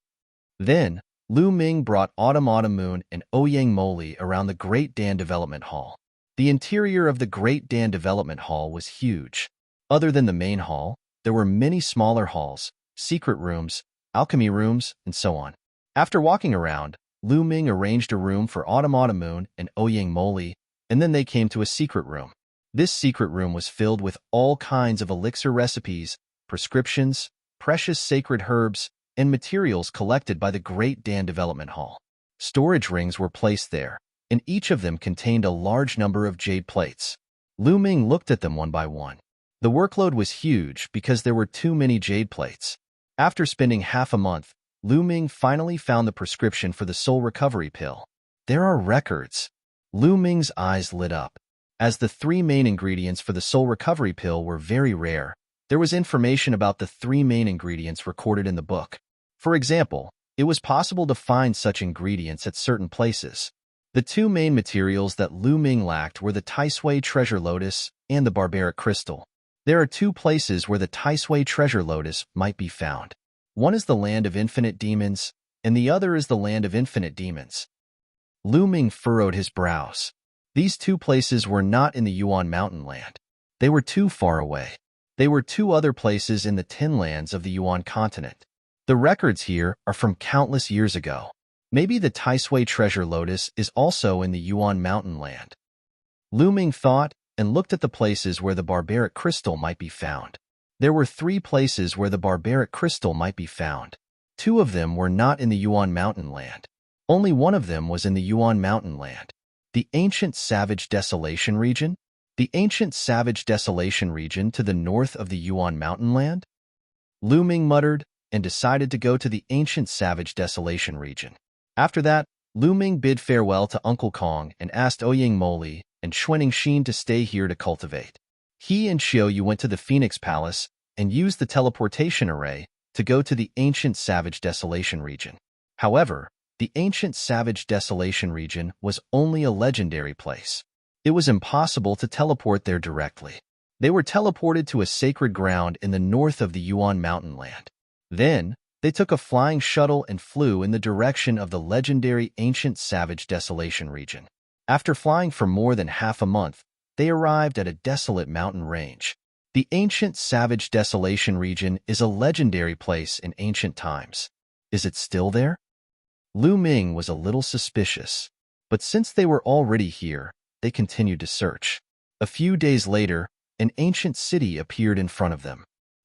Then, Lu Ming brought Autumn Moon and Ouyang Moli around the Great Dan Development Hall. The interior of the Great Dan Development Hall was huge. Other than the main hall, there were many smaller halls, secret rooms, alchemy rooms, and so on. After walking around, Lu Ming arranged a room for Autumn Moon and Ouyang Moli, and then they came to a secret room. This secret room was filled with all kinds of elixir recipes, prescriptions, precious sacred herbs, and materials collected by the Great Dan Development Hall. Storage rings were placed there, and each of them contained a large number of jade plates. Lu Ming looked at them one by one. The workload was huge because there were too many jade plates. After spending half a month, Lu Ming finally found the prescription for the soul recovery pill. There are records. Lu Ming's eyes lit up. As the three main ingredients for the soul recovery pill were very rare, there was information about the three main ingredients recorded in the book. For example, it was possible to find such ingredients at certain places. The two main materials that Lu Ming lacked were the Taisui treasure lotus and the barbaric crystal. There are two places where the Taisui treasure lotus might be found. One is the land of infinite demons, and the other is the land of infinite demons. Lu Ming furrowed his brows. These two places were not in the Yuan Mountain land. They were too far away. They were two other places in the Tin lands of the Yuan continent. The records here are from countless years ago. Maybe the Taisui treasure lotus is also in the Yuan Mountain land. Lu Ming thought and looked at the places where the barbaric crystal might be found. There were three places where the barbaric crystal might be found. Two of them were not in the Yuan Mountain land. Only one of them was in the Yuan Mountain land. The ancient savage desolation region? The ancient savage desolation region to the north of the Yuan Mountain land? Lu Ming muttered and decided to go to the ancient savage desolation region. After that, Lu Ming bid farewell to Uncle Kong and asked Ouyang Moli and Xuanixin to stay here to cultivate. He and Xiaoyu went to the Phoenix Palace and used the teleportation array to go to the ancient savage desolation region. However, the ancient savage desolation region was only a legendary place. It was impossible to teleport there directly. They were teleported to a sacred ground in the north of the Yuan Mountain land. Then, they took a flying shuttle and flew in the direction of the legendary ancient savage desolation region. After flying for more than half a month, they arrived at a desolate mountain range. The ancient savage desolation region is a legendary place in ancient times. Is it still there? Lu Ming was a little suspicious, but since they were already here, they continued to search. A few days later, an ancient city appeared in front of them.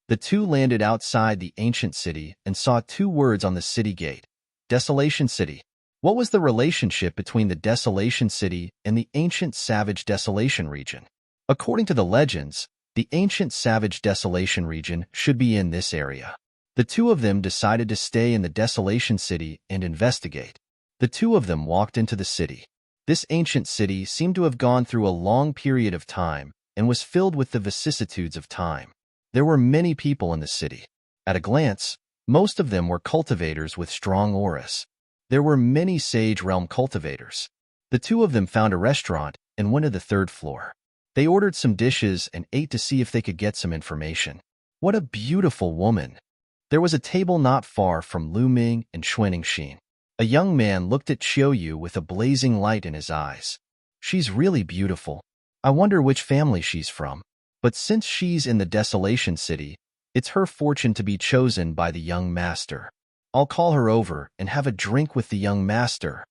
The two landed outside the ancient city and saw two words on the city gate: Desolation City. What was the relationship between the Desolation City and the ancient savage desolation region? According to the legends, the ancient savage desolation region should be in this area. The two of them decided to stay in the Desolation City and investigate. The two of them walked into the city. This ancient city seemed to have gone through a long period of time and was filled with the vicissitudes of time. There were many people in the city. At a glance, most of them were cultivators with strong auras. There were many Sage Realm cultivators. The two of them found a restaurant and went to the third floor. They ordered some dishes and ate to see if they could get some information. What a beautiful woman! There was a table not far from Lu Ming and Xuanixin. A young man looked at Xiaoyu with a blazing light in his eyes. She's really beautiful. I wonder which family she's from. But since she's in the Desolation City, it's her fortune to be chosen by the young master. I'll call her over and have a drink with the young master.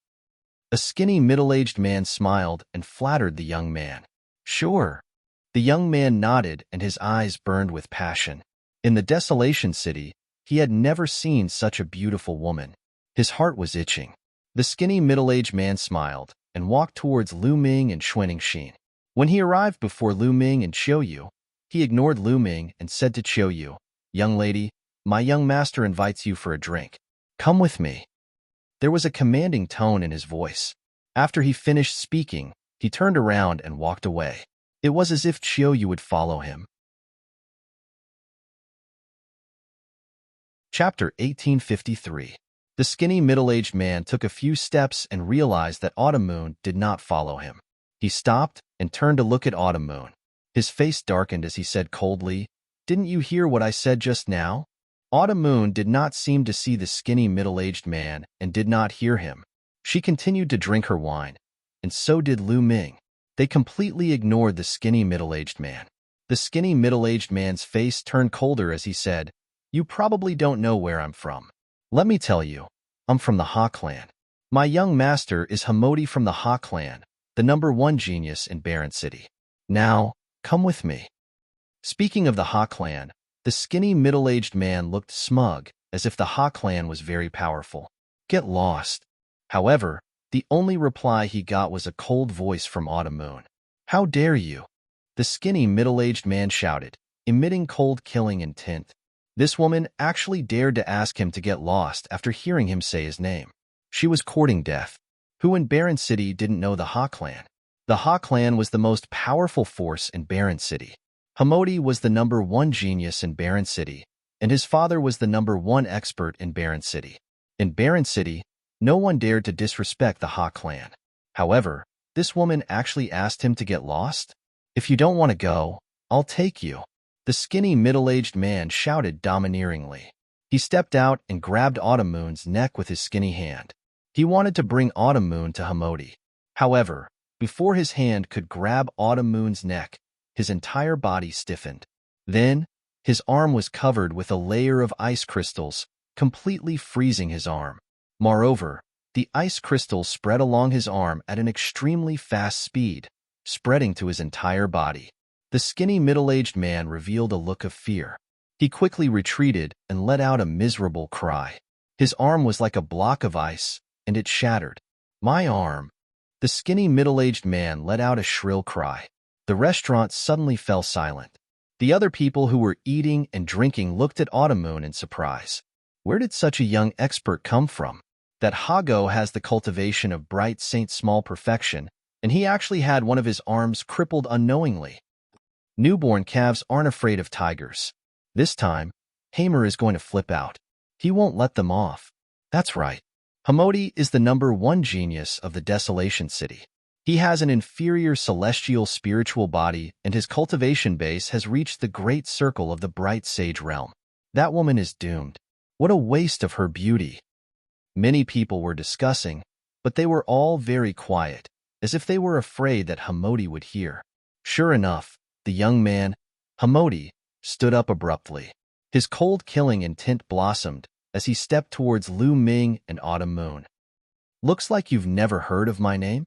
A skinny middle-aged man smiled and flattered the young man. Sure. The young man nodded and his eyes burned with passion. In the Desolation City, he had never seen such a beautiful woman. His heart was itching. The skinny middle-aged man smiled and walked towards Lu Ming and Xuanixin. When he arrived before Lu Ming and Xiaoyu, he ignored Lu Ming and said to Xiaoyu, "Young lady, My young master invites you for a drink. Come with me." There was a commanding tone in his voice. After he finished speaking, he turned around and walked away. It was as if Chiyoyu would follow him. Chapter 1853. The skinny middle-aged man took a few steps and realized that Autumn Moon did not follow him. He stopped and turned to look at Autumn Moon. His face darkened as he said coldly, "Didn't you hear what I said just now?" Autumn Moon did not seem to see the skinny middle-aged man and did not hear him. She continued to drink her wine, and so did Lu Ming. They completely ignored the skinny middle-aged man. The skinny middle-aged man's face turned colder as he said, "You probably don't know where I'm from. Let me tell you, I'm from the Ha clan. My young master is Hamodi from the Ha clan, the #1 genius in Barren City. Now, come with me." Speaking of the Ha clan, the skinny middle-aged man looked smug, as if the Ha clan was very powerful. "Get lost." However, the only reply he got was a cold voice from Autumn Moon. "How dare you?" The skinny middle-aged man shouted, emitting cold killing intent. This woman actually dared to ask him to get lost after hearing him say his name. She was courting death. Who in Barren City didn't know the Ha clan? The Ha clan was the most powerful force in Barren City. Hamodi was the #1 genius in Barren City, and his father was the #1 expert in Barren City. In Barren City, no one dared to disrespect the Ha clan. However, this woman actually asked him to get lost? "If you don't want to go, I'll take you." The skinny middle-aged man shouted domineeringly. He stepped out and grabbed Autumn Moon's neck with his skinny hand. He wanted to bring Autumn Moon to Hamodi. However, before his hand could grab Autumn Moon's neck, his entire body stiffened. Then, his arm was covered with a layer of ice crystals, completely freezing his arm. Moreover, the ice crystals spread along his arm at an extremely fast speed, spreading to his entire body. The skinny middle-aged man revealed a look of fear. He quickly retreated and let out a miserable cry. His arm was like a block of ice, and it shattered. "My arm!" The skinny middle-aged man let out a shrill cry. The restaurant suddenly fell silent. The other people who were eating and drinking looked at Autumn Moon in surprise. Where did such a young expert come from? That Hago has the cultivation of bright Saint Small perfection, and he actually had one of his arms crippled unknowingly. Newborn calves aren't afraid of tigers. This time, Hamer is going to flip out. He won't let them off. That's right. Hamodi is the #1 genius of the Desolation City. He has an inferior celestial spiritual body, and his cultivation base has reached the great circle of the bright sage realm. That woman is doomed. What a waste of her beauty. Many people were discussing, but they were all very quiet, as if they were afraid that Hamodi would hear. Sure enough, the young man, Hamodi, stood up abruptly. His cold killing intent blossomed as he stepped towards Lu Ming and Autumn Moon. "Looks like you've never heard of my name?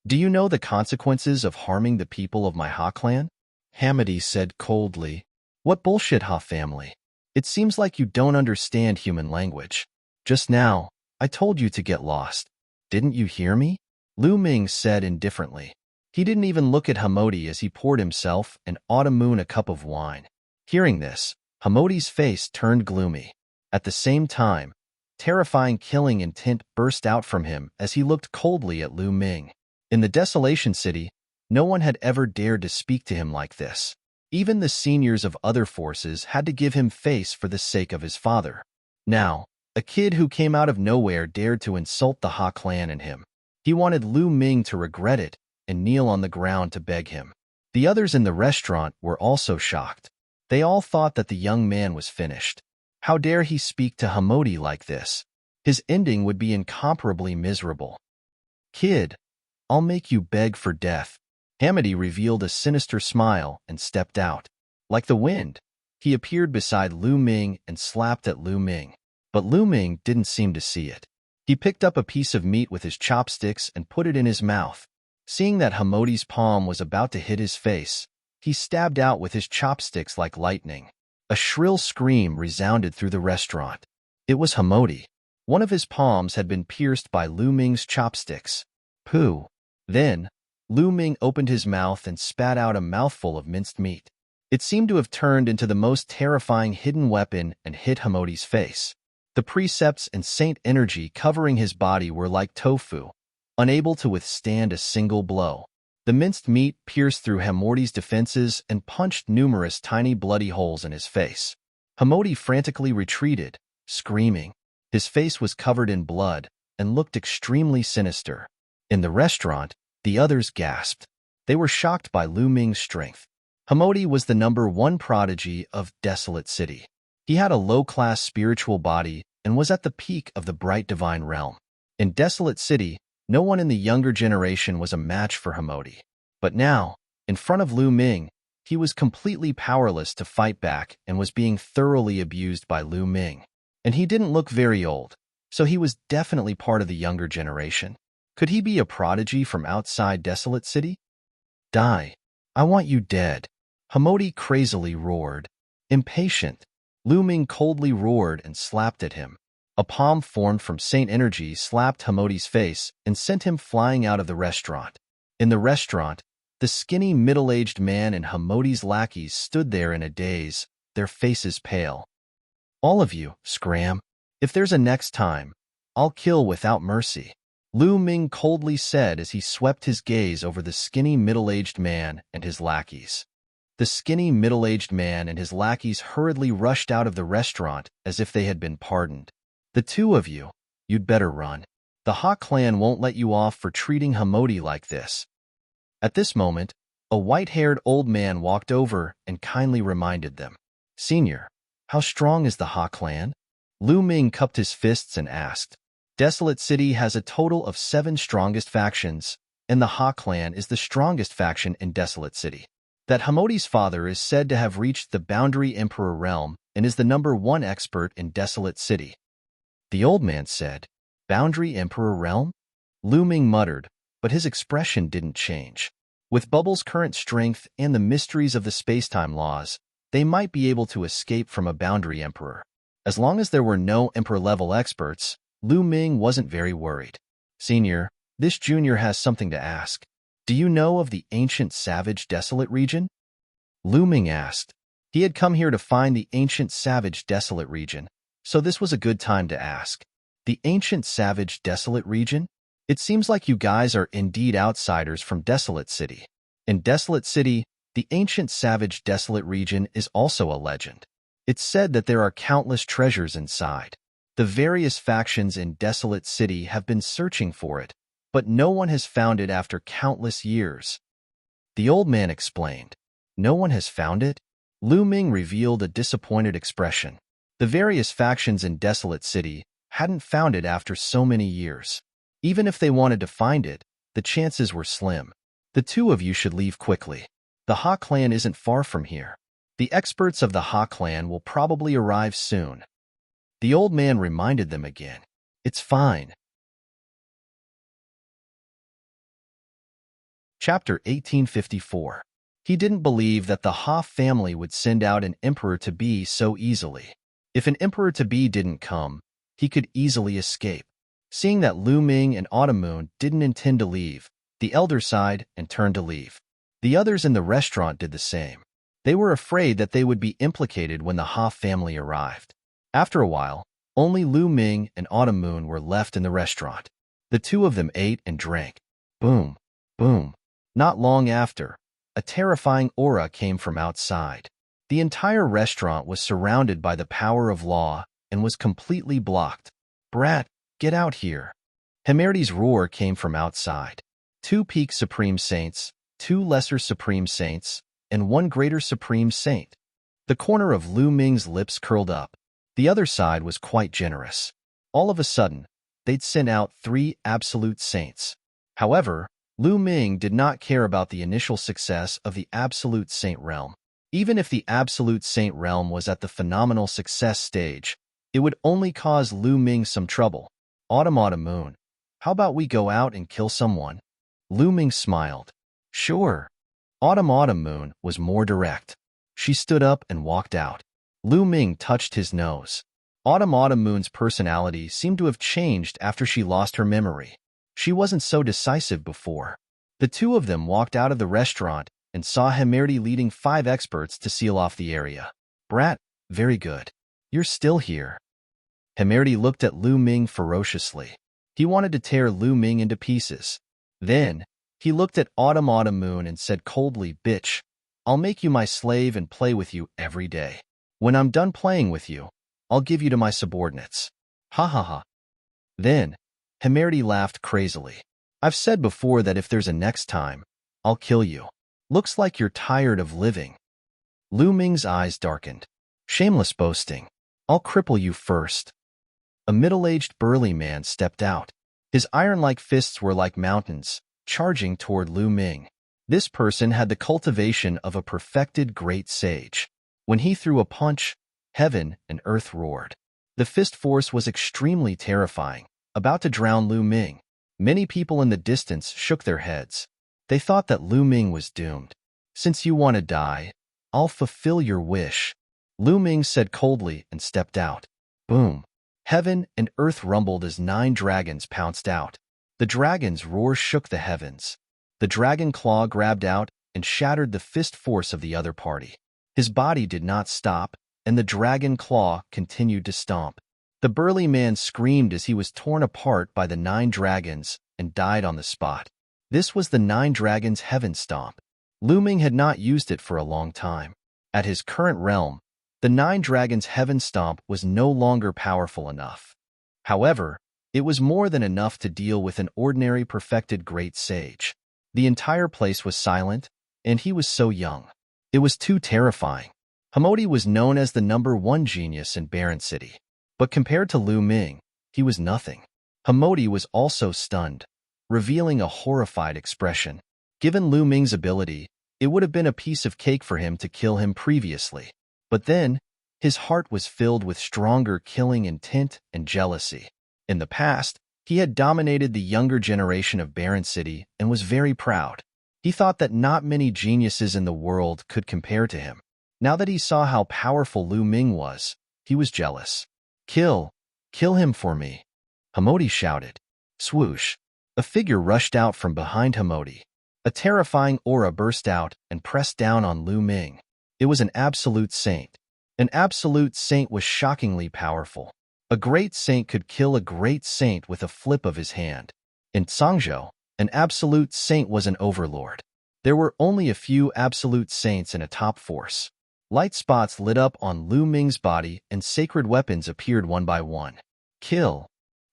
Do you know the consequences of harming the people of my Ha clan?" Hamodi said coldly. "What bullshit, Ha family? It seems like you don't understand human language. Just now, I told you to get lost. Didn't you hear me?" Lu Ming said indifferently. He didn't even look at Hamodi as he poured himself and Autumn Moon a cup of wine. Hearing this, Hamodi's face turned gloomy. At the same time, terrifying killing intent burst out from him as he looked coldly at Lu Ming. In the Desolation City, no one had ever dared to speak to him like this. Even the seniors of other forces had to give him face for the sake of his father. Now, a kid who came out of nowhere dared to insult the Ha clan and him. He wanted Lu Ming to regret it and kneel on the ground to beg him. The others in the restaurant were also shocked. They all thought that the young man was finished. How dare he speak to Hamodi like this? His ending would be incomparably miserable. "Kid, I'll make you beg for death." Hamodi revealed a sinister smile and stepped out. Like the wind, he appeared beside Lu Ming and slapped at Lu Ming. But Lu Ming didn't seem to see it. He picked up a piece of meat with his chopsticks and put it in his mouth. Seeing that Hamodi's palm was about to hit his face, he stabbed out with his chopsticks like lightning. A shrill scream resounded through the restaurant. It was Hamodi. One of his palms had been pierced by Lu Ming's chopsticks. Pooh. Then, Lu Ming opened his mouth and spat out a mouthful of minced meat. It seemed to have turned into the most terrifying hidden weapon and hit Hamoti's face. The precepts and saint energy covering his body were like tofu, unable to withstand a single blow. The minced meat pierced through Hamoti's defenses and punched numerous tiny bloody holes in his face. Hamoti frantically retreated, screaming. His face was covered in blood and looked extremely sinister. In the restaurant, the others gasped. They were shocked by Lu Ming's strength. Hamoti was the #1 prodigy of Desolate City. He had a low-class spiritual body and was at the peak of the bright divine realm. In Desolate City, no one in the younger generation was a match for Hamoti. But now, in front of Lu Ming, he was completely powerless to fight back and was being thoroughly abused by Lu Ming. And he didn't look very old, so he was definitely part of the younger generation. Could he be a prodigy from outside Desolate City? Die. I want you dead. Hamoti crazily roared. Impatient, Lu Ming coldly roared and slapped at him. A palm formed from saint energy slapped Hamoti's face and sent him flying out of the restaurant. In the restaurant, the skinny middle-aged man and Hamoti's lackeys stood there in a daze, their faces pale. All of you, scram. If there's a next time, I'll kill without mercy, Lu Ming coldly said as he swept his gaze over the skinny middle-aged man and his lackeys. The skinny middle-aged man and his lackeys hurriedly rushed out of the restaurant as if they had been pardoned. The two of you, you'd better run. The Ha clan won't let you off for treating Hamoti like this. At this moment, a white-haired old man walked over and kindly reminded them. Senior, how strong is the Ha clan? Lu Ming cupped his fists and asked. Desolate City has a total of 7 strongest factions, and the Ha clan is the strongest faction in Desolate City. That Hamoti's father is said to have reached the Boundary Emperor realm and is the #1 expert in Desolate City. The old man said, Boundary Emperor realm? Lu Ming muttered, but his expression didn't change. With Bubble's current strength and the mysteries of the space-time laws, they might be able to escape from a Boundary Emperor. As long as there were no Emperor-level experts, Lu Ming wasn't very worried. Senior, this junior has something to ask. Do you know of the ancient savage desolate region? Lu Ming asked. He had come here to find the ancient savage desolate region, so this was a good time to ask. The ancient savage desolate region? It seems like you guys are indeed outsiders from Desolate City. In Desolate City, the ancient savage desolate region is also a legend. It's said that there are countless treasures inside. The various factions in Desolate City have been searching for it, but no one has found it after countless years. The old man explained. No one has found it? Lu Ming revealed a disappointed expression. The various factions in Desolate City hadn't found it after so many years. Even if they wanted to find it, the chances were slim. The two of you should leave quickly. The Ha clan isn't far from here. The experts of the Ha clan will probably arrive soon. The old man reminded them again. It's fine. Chapter 1854. He didn't believe that the Ha family would send out an emperor-to-be so easily. If an emperor-to-be didn't come, he could easily escape. Seeing that Lu Ming and Autumn Moon didn't intend to leave, the elder sighed and turned to leave. The others in the restaurant did the same. They were afraid that they would be implicated when the Ha family arrived. After a while, only Lu Ming and Autumn Moon were left in the restaurant. The two of them ate and drank. Boom, boom. Not long after, a terrifying aura came from outside. The entire restaurant was surrounded by the power of law and was completely blocked. Brat, get out here. Hamerdi's roar came from outside. 2 peak supreme saints, 2 lesser supreme saints, and 1 greater supreme saint. The corner of Lu Ming's lips curled up. The other side was quite generous. All of a sudden, they'd sent out 3 absolute saints. However, Lu Ming did not care about the initial success of the absolute saint realm. Even if the absolute saint realm was at the phenomenal success stage, it would only cause Lu Ming some trouble. Autumn Moon, how about we go out and kill someone? Lu Ming smiled. Sure. Autumn Moon was more direct. She stood up and walked out. Lu Ming touched his nose. Autumn Moon's personality seemed to have changed after she lost her memory. She wasn't so decisive before. The two of them walked out of the restaurant and saw Hemerdi leading 5 experts to seal off the area. Brat, very good. You're still here. Hemerdi looked at Lu Ming ferociously. He wanted to tear Lu Ming into pieces. Then, he looked at Autumn Moon and said coldly, Bitch, I'll make you my slave and play with you every day. When I'm done playing with you, I'll give you to my subordinates. Ha ha ha. Then, Hemerdi laughed crazily. I've said before that if there's a next time, I'll kill you. Looks like you're tired of living. Lu Ming's eyes darkened. Shameless boasting. I'll cripple you first. A middle-aged burly man stepped out. His iron-like fists were like mountains, charging toward Lu Ming. This person had the cultivation of a perfected great sage. When he threw a punch, heaven and earth roared. The fist force was extremely terrifying, about to drown Lu Ming. Many people in the distance shook their heads. They thought that Lu Ming was doomed. Since you want to die, I'll fulfill your wish. Lu Ming said coldly and stepped out. Boom. Heaven and earth rumbled as 9 dragons pounced out. The dragon's roar shook the heavens. The dragon claw grabbed out and shattered the fist force of the other party. His body did not stop, and the dragon claw continued to stomp. The burly man screamed as he was torn apart by the 9 dragons and died on the spot. This was the 9 dragons' heaven stomp. Lu Ming had not used it for a long time. At his current realm, the 9 dragons' heaven stomp was no longer powerful enough. However, it was more than enough to deal with an ordinary perfected great sage. The entire place was silent, and he was so young. It was too terrifying. Hamodi was known as the #1 genius in Barren City. But compared to Lu Ming, he was nothing. Hamodi was also stunned, revealing a horrified expression. Given Lu Ming's ability, it would have been a piece of cake for him to kill him previously. But then, his heart was filled with stronger killing intent and jealousy. In the past, he had dominated the younger generation of Barren City and was very proud. He thought that not many geniuses in the world could compare to him. Now that he saw how powerful Lu Ming was, he was jealous. Kill him for me, Hamodi shouted. Swoosh. A figure rushed out from behind Hamodi. A terrifying aura burst out and pressed down on Lu Ming. It was an absolute saint. An absolute saint was shockingly powerful. A great saint could kill a great saint with a flip of his hand. In Sangzhou, an absolute saint was an overlord. There were only a few absolute saints in a top force. Light spots lit up on Lu Ming's body and sacred weapons appeared one by one. Kill!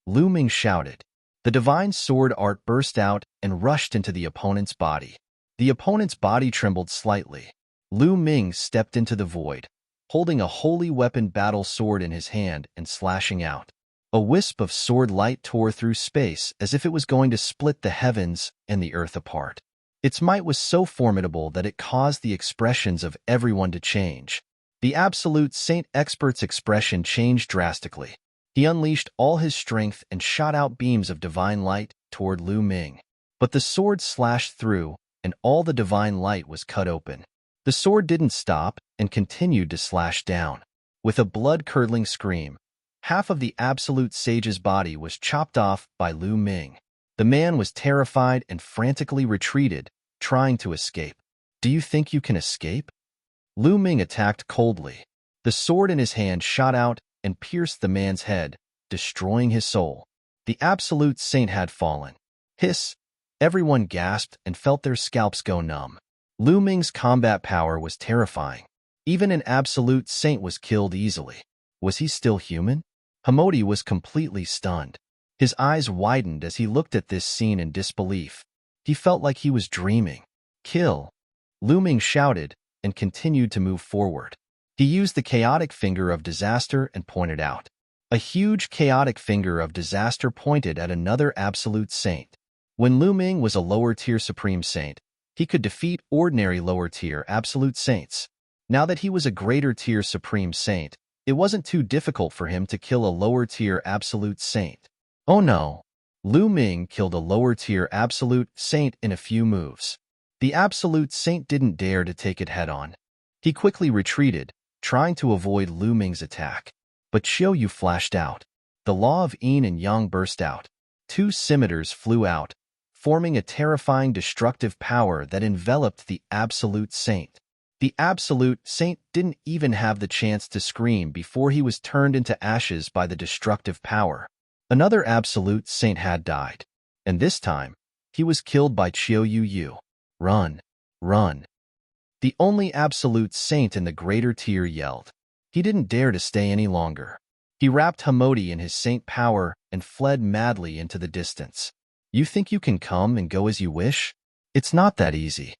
Lu Ming shouted. The divine sword art burst out and rushed into the opponent's body. The opponent's body trembled slightly. Lu Ming stepped into the void, holding a holy weapon battle sword in his hand and slashing out. A wisp of sword light tore through space as if it was going to split the heavens and the earth apart. Its might was so formidable that it caused the expressions of everyone to change. The absolute Saint Expert's expression changed drastically. He unleashed all his strength and shot out beams of divine light toward Lu Ming. But the sword slashed through, and all the divine light was cut open. The sword didn't stop and continued to slash down. With a blood-curdling scream, half of the Absolute Sage's body was chopped off by Lu Ming. The man was terrified and frantically retreated, trying to escape. Do you think you can escape? Lu Ming attacked coldly. The sword in his hand shot out and pierced the man's head, destroying his soul. The Absolute Saint had fallen. Hiss! Everyone gasped and felt their scalps go numb. Lu Ming's combat power was terrifying. Even an Absolute Saint was killed easily. Was he still human? Hamodi was completely stunned. His eyes widened as he looked at this scene in disbelief. He felt like he was dreaming. Kill! Lu Ming shouted and continued to move forward. He used the chaotic finger of disaster and pointed out. A huge chaotic finger of disaster pointed at another Absolute Saint. When Lu Ming was a lower-tier Supreme Saint, he could defeat ordinary lower-tier Absolute Saints. Now that he was a greater-tier Supreme Saint, it wasn't too difficult for him to kill a lower-tier Absolute Saint. Oh no! Lu Ming killed a lower-tier Absolute Saint in a few moves. The Absolute Saint didn't dare to take it head-on. He quickly retreated, trying to avoid Lu Ming's attack. But Xiao Yu flashed out. The law of yin and yang burst out. Two scimitars flew out, forming a terrifying destructive power that enveloped the Absolute Saint. The Absolute Saint didn't even have the chance to scream before he was turned into ashes by the destructive power. Another Absolute Saint had died, and this time, he was killed by Yu. Run, run. The only Absolute Saint in the greater tier yelled. He didn't dare to stay any longer. He wrapped Hamodi in his saint power and fled madly into the distance. You think you can come and go as you wish? It's not that easy.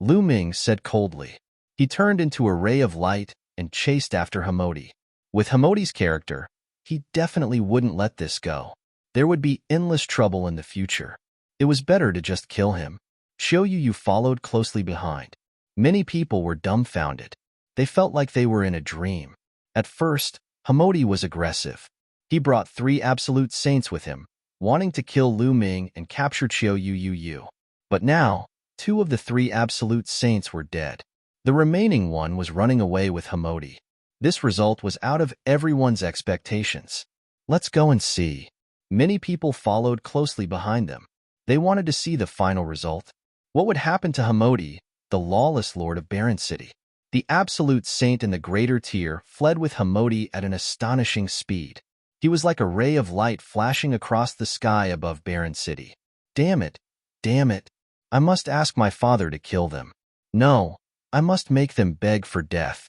Lu Ming said coldly. He turned into a ray of light and chased after Hamodi. With Hamodi's character, he definitely wouldn't let this go. There would be endless trouble in the future. It was better to just kill him. Yu followed closely behind. Many people were dumbfounded. They felt like they were in a dream. At first, Hamodi was aggressive. He brought 3 Absolute Saints with him, wanting to kill Lu Ming and capture Yu. But now, 2 of the 3 Absolute Saints were dead. The remaining one was running away with Hamodi. This result was out of everyone's expectations. Let's go and see. Many people followed closely behind them. They wanted to see the final result. What would happen to Hamodi, the lawless lord of Barren City? The Absolute Saint in the greater tier fled with Hamodi at an astonishing speed. He was like a ray of light flashing across the sky above Barren City. Damn it! Damn it! I must ask my father to kill them. No, I must make them beg for death.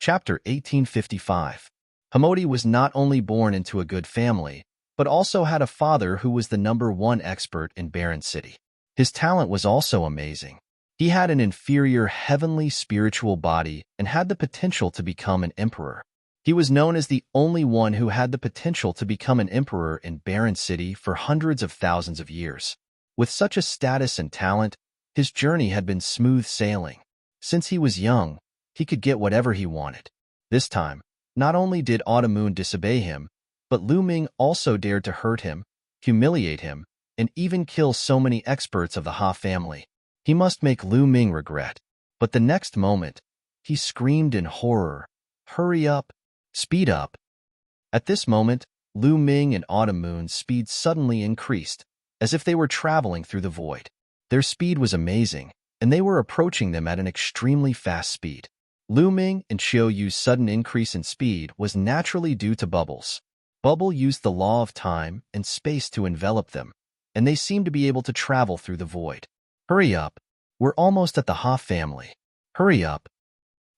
Chapter 1855. Hamodi was not only born into a good family, but also had a father who was the #1 expert in Barren City. His talent was also amazing. He had an inferior heavenly spiritual body and had the potential to become an emperor. He was known as the only one who had the potential to become an emperor in Barren City for hundreds of thousands of years. With such a status and talent, his journey had been smooth sailing. Since he was young, he could get whatever he wanted. This time, not only did Autumn disobey him, but Lu Ming also dared to hurt him, humiliate him, and even kill so many experts of the Ha family. He must make Lu Ming regret. But the next moment, he screamed in horror, "Hurry up! Speed up!" At this moment, Lu Ming and Autumn's speed suddenly increased, as if they were traveling through the void. Their speed was amazing, and they were approaching them at an extremely fast speed. Lu Ming and Yu's sudden increase in speed was naturally due to bubbles. Bubble used the law of time and space to envelop them, and they seemed to be able to travel through the void. "Hurry up! We're almost at the Ha family. Hurry up!"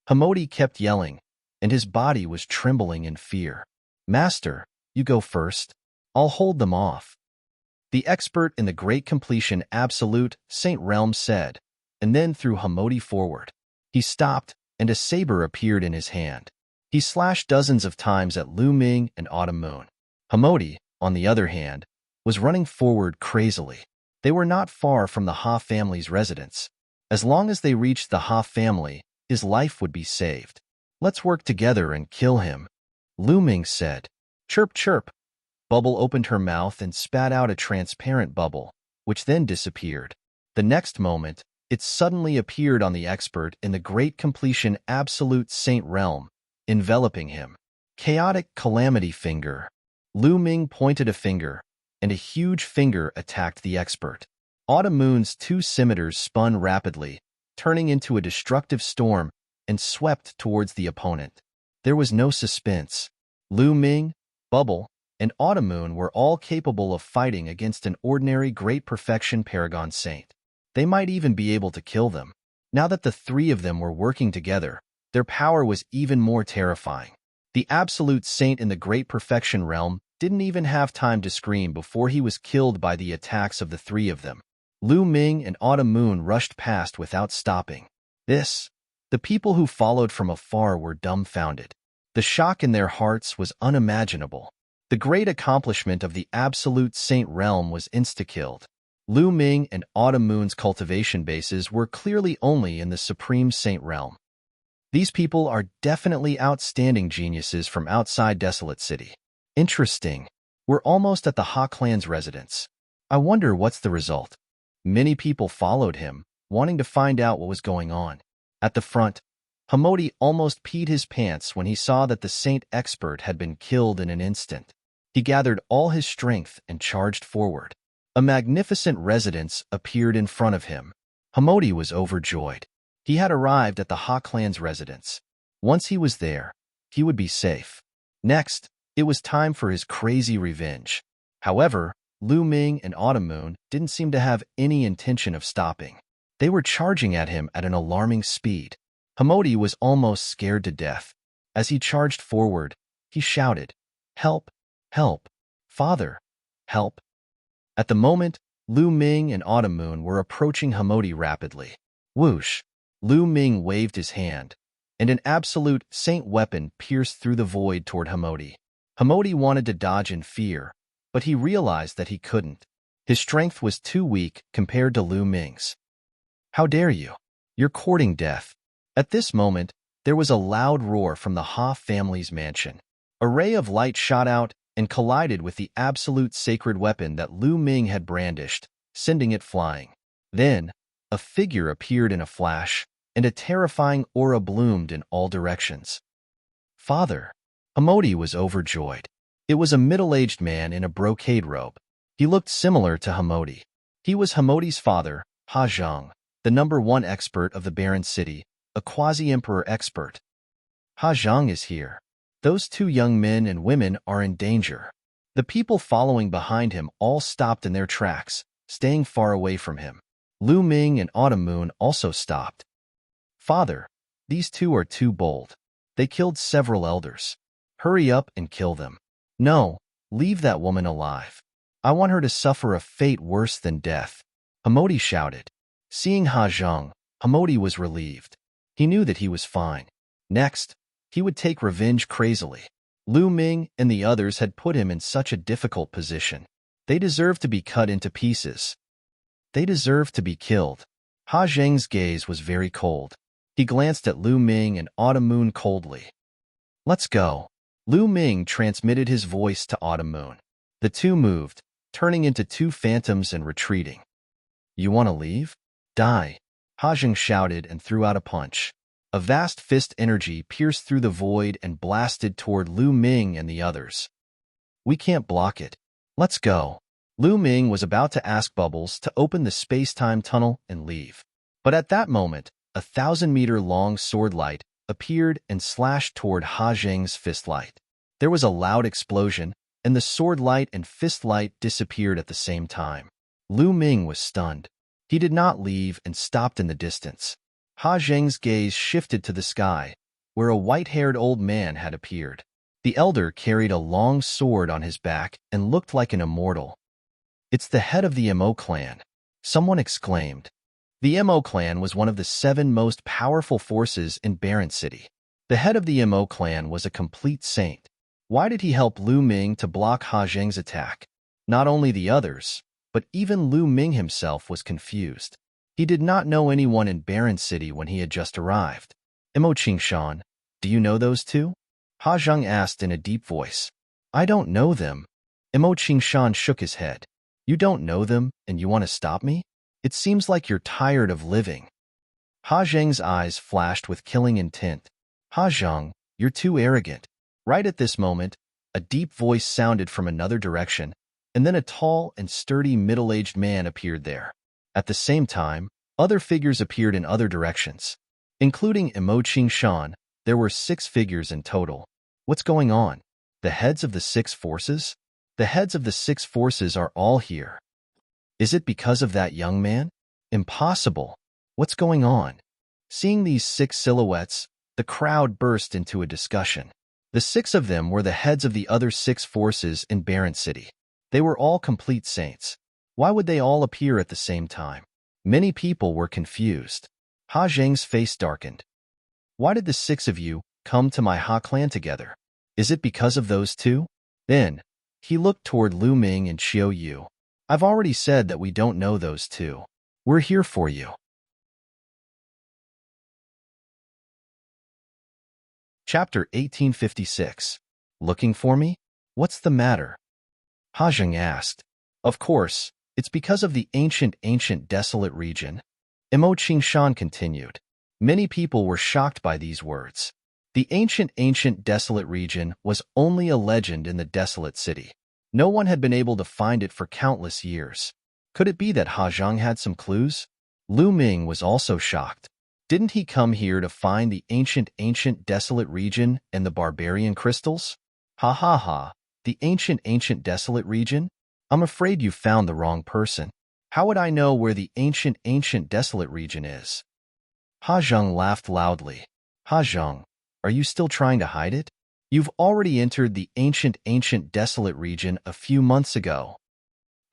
Hamodi kept yelling, and his body was trembling in fear. "Master, you go first. I'll hold them off." The expert in the Great Completion Absolute Saint Realm said, and then threw Hamodi forward. He stopped, and a saber appeared in his hand. He slashed dozens of times at Lu Ming and Autumn. Hamodi, on the other hand, was running forward crazily. They were not far from the Ha family's residence. As long as they reached the Ha family, his life would be saved. "Let's work together and kill him," Lu Ming said. "Chirp, chirp." Bubble opened her mouth and spat out a transparent bubble, which then disappeared. The next moment, it suddenly appeared on the expert in the Great Completion Absolute Saint Realm, enveloping him. Chaotic Calamity Finger. Lu Ming pointed a finger, and a huge finger attacked the expert. Autumn's 2 scimitars spun rapidly, turning into a destructive storm, and swept towards the opponent. There was no suspense. Lu Ming, Bubble, and Autumn were all capable of fighting against an ordinary Great Perfection Paragon Saint. They might even be able to kill them. Now that the 3 of them were working together, their power was even more terrifying. The Absolute Saint in the Great Perfection Realm didn't even have time to scream before he was killed by the attacks of the 3 of them. Lu Ming and Autumn rushed past without stopping. The people who followed from afar were dumbfounded. The shock in their hearts was unimaginable. The great accomplishment of the Absolute Saint Realm was insta-killed. Lu Ming and Autumn's cultivation bases were clearly only in the Supreme Saint Realm. These people are definitely outstanding geniuses from outside Desolate City. Interesting. We're almost at the Ha clan's residence. I wonder what's the result. Many people followed him, wanting to find out what was going on. At the front, Hamodi almost peed his pants when he saw that the saint expert had been killed in an instant. He gathered all his strength and charged forward. A magnificent residence appeared in front of him. Hamodi was overjoyed. He had arrived at the Ha clan's residence. Once he was there, he would be safe. Next, it was time for his crazy revenge. However, Lu Ming and Autumn Moon didn't seem to have any intention of stopping. They were charging at him at an alarming speed. Hamodi was almost scared to death. As he charged forward, he shouted, "Help! Help! Father! Help!" At the moment, Lu Ming and Autumn Moon were approaching Hamodi rapidly. Whoosh! Lu Ming waved his hand, and an absolute saint weapon pierced through the void toward Hamodi. Hamodi wanted to dodge in fear, but he realized that he couldn't. His strength was too weak compared to Lu Ming's. "How dare you? You're courting death." At this moment, there was a loud roar from the Ha family's mansion. A ray of light shot out and collided with the absolute sacred weapon that Lu Ming had brandished, sending it flying. Then, a figure appeared in a flash, and a terrifying aura bloomed in all directions. "Father!" Hamodi was overjoyed. It was a middle-aged man in a brocade robe. He looked similar to Hamodi. He was Hamodi's father, Ha Zhang, the #1 expert of the Barren City, a quasi-emperor expert. "Ha Zhang is here. Those two young men and women are in danger." The people following behind him all stopped in their tracks, staying far away from him. Lu Ming and Autumn Moon also stopped. "Father, these two are too bold. They killed several elders. Hurry up and kill them." "No, leave that woman alive. I want her to suffer a fate worse than death," Hamodi shouted. Seeing Ha Zhang, Hamodi was relieved. He knew that he was fine. Next, he would take revenge crazily. Lu Ming and the others had put him in such a difficult position. They deserved to be cut into pieces. They deserved to be killed. Ha Zhang's gaze was very cold. He glanced at Lu Ming and Autumn Moon coldly. "Let's go." Lu Ming transmitted his voice to Autumn Moon. The two moved, turning into two phantoms and retreating. "You want to leave? Die!" Ha Zhang shouted and threw out a punch. A vast fist energy pierced through the void and blasted toward Lu Ming and the others. "We can't block it. Let's go." Lu Ming was about to ask Bubbles to open the space-time tunnel and leave. But at that moment, a 1,000-meter-long sword light appeared and slashed toward Ha Zhang's fist light. There was a loud explosion, and the sword light and fist light disappeared at the same time. Lu Ming was stunned. He did not leave and stopped in the distance. Ha Zhang's gaze shifted to the sky, where a white-haired old man had appeared. The elder carried a long sword on his back and looked like an immortal. "It's the head of the Mo clan," someone exclaimed. The Mo clan was one of the 7 most powerful forces in Barren City. The head of the Mo clan was a complete saint. Why did he help Lu Ming to block Ha Zhang's attack? Not only the others, but even Lu Ming himself was confused. He did not know anyone in Barren City when he had just arrived. "Mo Qingshan, do you know those two?" Ha Zhang asked in a deep voice. "I don't know them." Mo Qingshan shook his head. "You don't know them, and you want to stop me? It seems like you're tired of living." Ha Zhang's eyes flashed with killing intent. "Ha Zhang, you're too arrogant." Right at this moment, a deep voice sounded from another direction, and then a tall and sturdy middle-aged man appeared there. At the same time, other figures appeared in other directions. Including Mo Qingshan, there were 6 figures in total. What's going on? The heads of the 6 forces? The heads of the 6 forces are all here. Is it because of that young man? Impossible. What's going on? Seeing these 6 silhouettes, the crowd burst into a discussion. The 6 of them were the heads of the other 6 forces in Barren City. They were all complete saints. Why would they all appear at the same time? Many people were confused. Ha Zhang's face darkened. "Why did the 6 of you come to my Ha clan together? Is it because of those two?" Then, he looked toward Lu Ming and Xiao Yu. "I've already said that we don't know those two. We're here for you." Chapter 1856. Looking for me? What's the matter? Ha Zhang asked. "Of course, it's because of the ancient desolate region." Mo Qingshan continued. Many people were shocked by these words. The ancient desolate region was only a legend in the desolate city. No one had been able to find it for countless years. Could it be that Ha Zhang had some clues? Lu Ming was also shocked. Didn't he come here to find the ancient desolate region and the barbarian crystals? Ha ha ha, the ancient desolate region? I'm afraid you found the wrong person. How would I know where the ancient desolate region is? Ha Zhang laughed loudly. Ha Zhang, are you still trying to hide it? You've already entered the ancient desolate region a few months ago.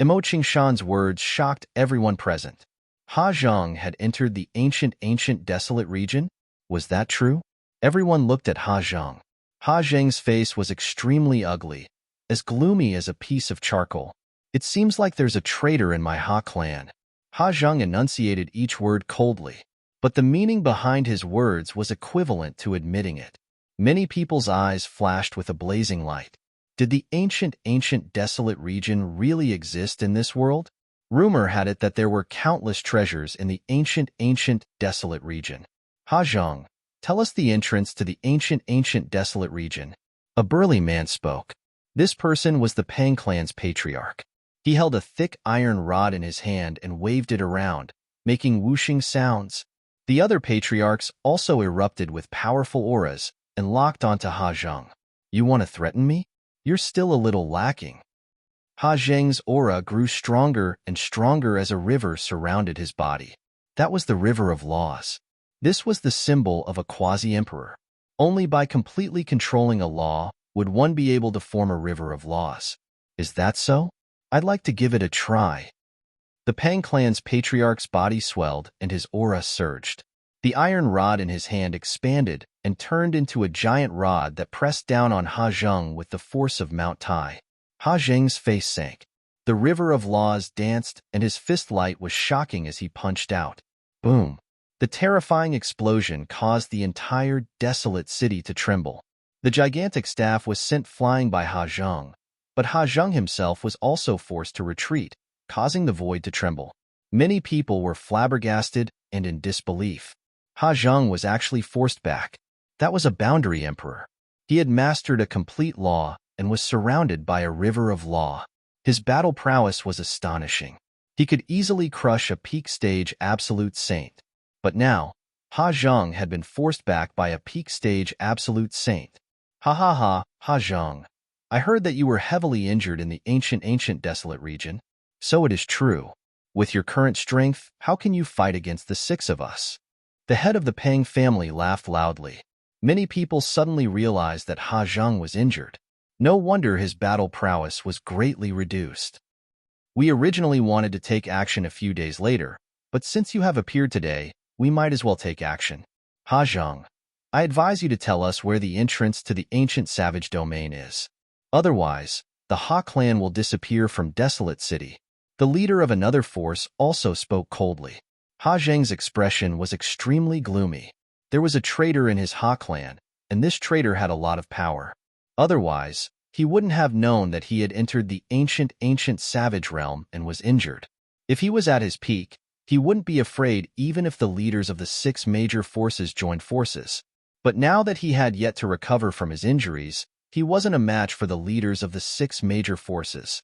Emo Qingshan's words shocked everyone present. Ha Zhang had entered the ancient desolate region? Was that true? Everyone looked at Ha Zhang. Ha Zhang's face was extremely ugly, as gloomy as a piece of charcoal. It seems like there's a traitor in my Ha clan. Ha Zhang enunciated each word coldly, but the meaning behind his words was equivalent to admitting it. Many people's eyes flashed with a blazing light. Did the ancient desolate region really exist in this world? Rumor had it that there were countless treasures in the ancient desolate region. Ha Zhang, tell us the entrance to the ancient desolate region. A burly man spoke. This person was the Pang clan's patriarch. He held a thick iron rod in his hand and waved it around, making whooshing sounds. The other patriarchs also erupted with powerful auras and locked onto Ha Zhang. You want to threaten me? You're still a little lacking. Ha Zhang's aura grew stronger and stronger as a river surrounded his body. That was the river of laws. This was the symbol of a quasi-emperor. Only by completely controlling a law would one be able to form a river of laws. Is that so? I'd like to give it a try. The Pang clan's patriarch's body swelled and his aura surged. The iron rod in his hand expanded and turned into a giant rod that pressed down on Ha Zhang with the force of Mount Tai. Ha Zhang's face sank. The river of laws danced and his fist light was shocking as he punched out. Boom! The terrifying explosion caused the entire desolate city to tremble. The gigantic staff was sent flying by Ha Zhang, but Ha Zhang himself was also forced to retreat, causing the void to tremble. Many people were flabbergasted and in disbelief. Ha Zhang was actually forced back. That was a boundary emperor. He had mastered a complete law and was surrounded by a river of law. His battle prowess was astonishing. He could easily crush a peak stage absolute saint. But now, Ha Zhang had been forced back by a peak stage absolute saint. Ha ha ha, Ha Zhang. I heard that you were heavily injured in the ancient desolate region. So it is true. With your current strength, how can you fight against the six of us? The head of the Pang family laughed loudly. Many people suddenly realized that Ha Zhang was injured. No wonder his battle prowess was greatly reduced. We originally wanted to take action a few days later, but since you have appeared today, we might as well take action. Ha Zhang, I advise you to tell us where the entrance to the ancient savage domain is. Otherwise, the Ha clan will disappear from Desolate City. The leader of another force also spoke coldly. Ha Zhang's expression was extremely gloomy. There was a traitor in his Ha clan, and this traitor had a lot of power. Otherwise, he wouldn't have known that he had entered the ancient savage realm and was injured. If he was at his peak, he wouldn't be afraid even if the leaders of the six major forces joined forces. But now that he had yet to recover from his injuries, he wasn't a match for the leaders of the six major forces.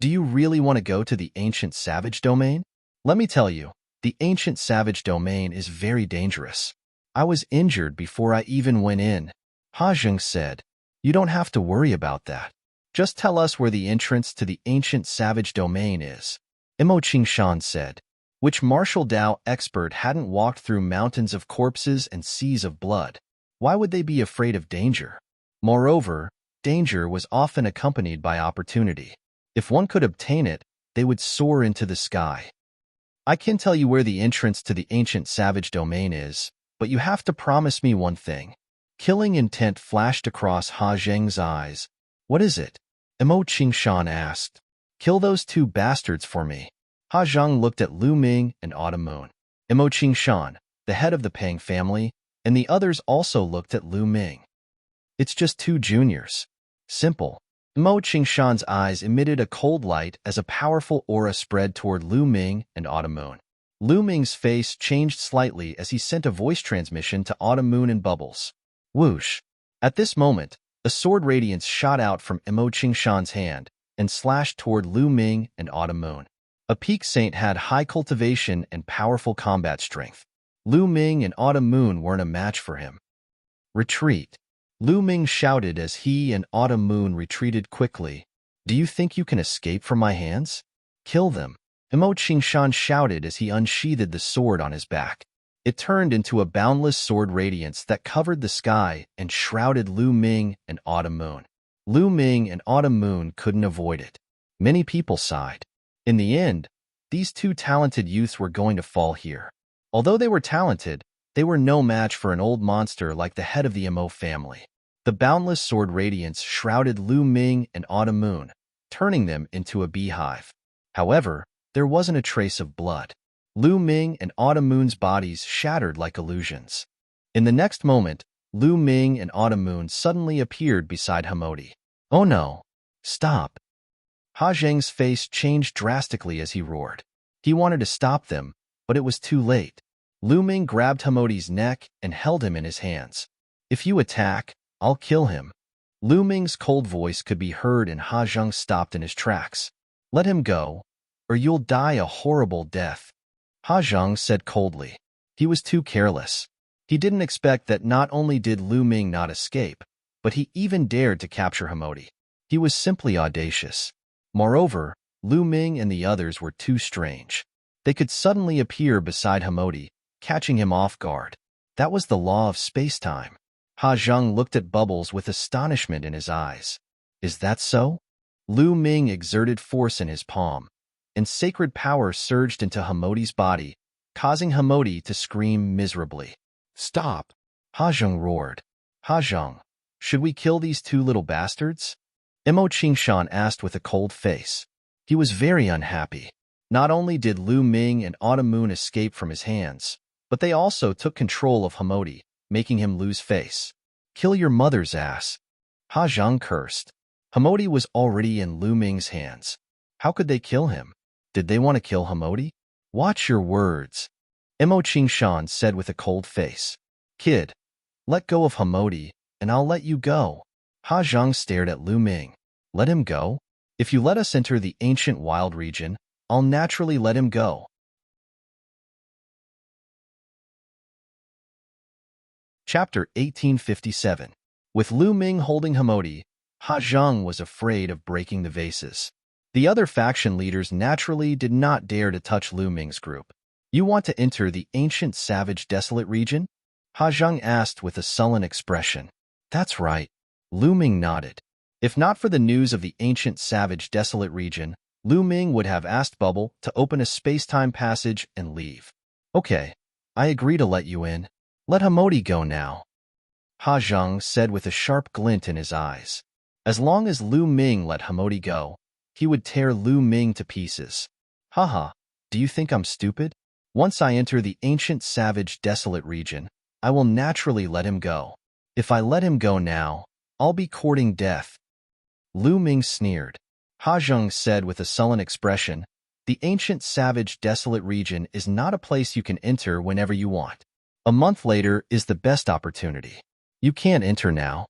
Do you really want to go to the ancient savage domain? Let me tell you, the ancient savage domain is very dangerous. I was injured before I even went in. Ha Zhang said, you don't have to worry about that. Just tell us where the entrance to the ancient savage domain is. Emo Qingshan said, which martial Dao expert hadn't walked through mountains of corpses and seas of blood? Why would they be afraid of danger? Moreover, danger was often accompanied by opportunity. If one could obtain it, they would soar into the sky. I can tell you where the entrance to the ancient savage domain is, but you have to promise me one thing. Killing intent flashed across Ha Zhang's eyes. What is it? Emo Qingshan asked. Kill those two bastards for me. Ha Zhang looked at Lu Ming and Autumn Moon. Emo Qingshan, the head of the Pang family, and the others also looked at Lu Ming. It's just two juniors. Simple. Emo Qingshan's eyes emitted a cold light as a powerful aura spread toward Lu Ming and Autumn Moon. Lu Ming's face changed slightly as he sent a voice transmission to Autumn Moon and Bubbles. Whoosh! At this moment, a sword radiance shot out from Emo Qingshan's hand, and slashed toward Lu Ming and Autumn Moon. A peak saint had high cultivation and powerful combat strength. Lu Ming and Autumn Moon weren't a match for him. Retreat. Lu Ming shouted as he and Autumn Moon retreated quickly. Do you think you can escape from my hands? Kill them. Emo Qingshan shouted as he unsheathed the sword on his back. It turned into a boundless sword radiance that covered the sky and shrouded Lu Ming and Autumn Moon. Lu Ming and Autumn Moon couldn't avoid it. Many people sighed. In the end, these two talented youths were going to fall here. Although they were talented, they were no match for an old monster like the head of the Emo family. The boundless sword radiance shrouded Lu Ming and Autumn Moon, turning them into a beehive. However, there wasn't a trace of blood. Lu Ming and Autumn Moon's bodies shattered like illusions. In the next moment, Lu Ming and Autumn Moon suddenly appeared beside Hamodi. Oh no! Stop! Ha Zheng's face changed drastically as he roared. He wanted to stop them, but it was too late. Lu Ming grabbed Hamodi's neck and held him in his hands. If you attack, I'll kill him. Lu Ming's cold voice could be heard and Ha Zheng stopped in his tracks. Let him go, or you'll die a horrible death. Ha Zheng said coldly. He was too careless. He didn't expect that not only did Lu Ming not escape, but he even dared to capture Hamodi. He was simply audacious. Moreover, Lu Ming and the others were too strange. They could suddenly appear beside Hamodi, catching him off guard. That was the law of space-time. Ha Zheng looked at Bubbles with astonishment in his eyes. Is that so? Lu Ming exerted force in his palm, and sacred power surged into Hamodi's body, causing Hamodi to scream miserably. Stop! Ha Zheng roared. Ha Zheng, should we kill these two little bastards? Emo Qingshan asked with a cold face. He was very unhappy. Not only did Lu Ming and Autumn Moon escape from his hands, but they also took control of Hamodi, making him lose face. Kill your mother's ass. Ha Zheng cursed. Hamodi was already in Lu Ming's hands. How could they kill him? Did they want to kill Hamodi? Watch your words. Emo Qingshan said with a cold face. Kid, let go of Hamodi, and I'll let you go. Ha Zheng stared at Lu Ming. Let him go? If you let us enter the ancient wild region, I'll naturally let him go. Chapter 1857. With Lu Ming holding Hamodi, Ha Zheng was afraid of breaking the vases. The other faction leaders naturally did not dare to touch Lu Ming's group. You want to enter the ancient savage desolate region? Ha Zheng asked with a sullen expression. That's right. Lu Ming nodded. If not for the news of the ancient savage desolate region, Lu Ming would have asked Bubble to open a space-time passage and leave. Okay, I agree to let you in. Let Hamodi go now. Ha Zheng said with a sharp glint in his eyes. As long as Lu Ming let Hamodi go, he would tear Lu Ming to pieces. Haha, do you think I'm stupid? Once I enter the ancient savage desolate region, I will naturally let him go. If I let him go now, I'll be courting death. Lu Ming sneered. Ha Zheng said with a sullen expression, the ancient savage desolate region is not a place you can enter whenever you want. A month later is the best opportunity. You can't enter now.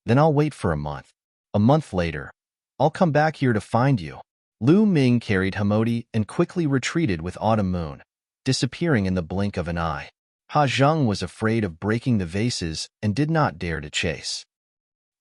Then I'll wait for a month. A month later, I'll come back here to find you. Lu Ming carried Hamodi and quickly retreated with Autumn Moon, disappearing in the blink of an eye. Ha Zheng was afraid of breaking the vases and did not dare to chase.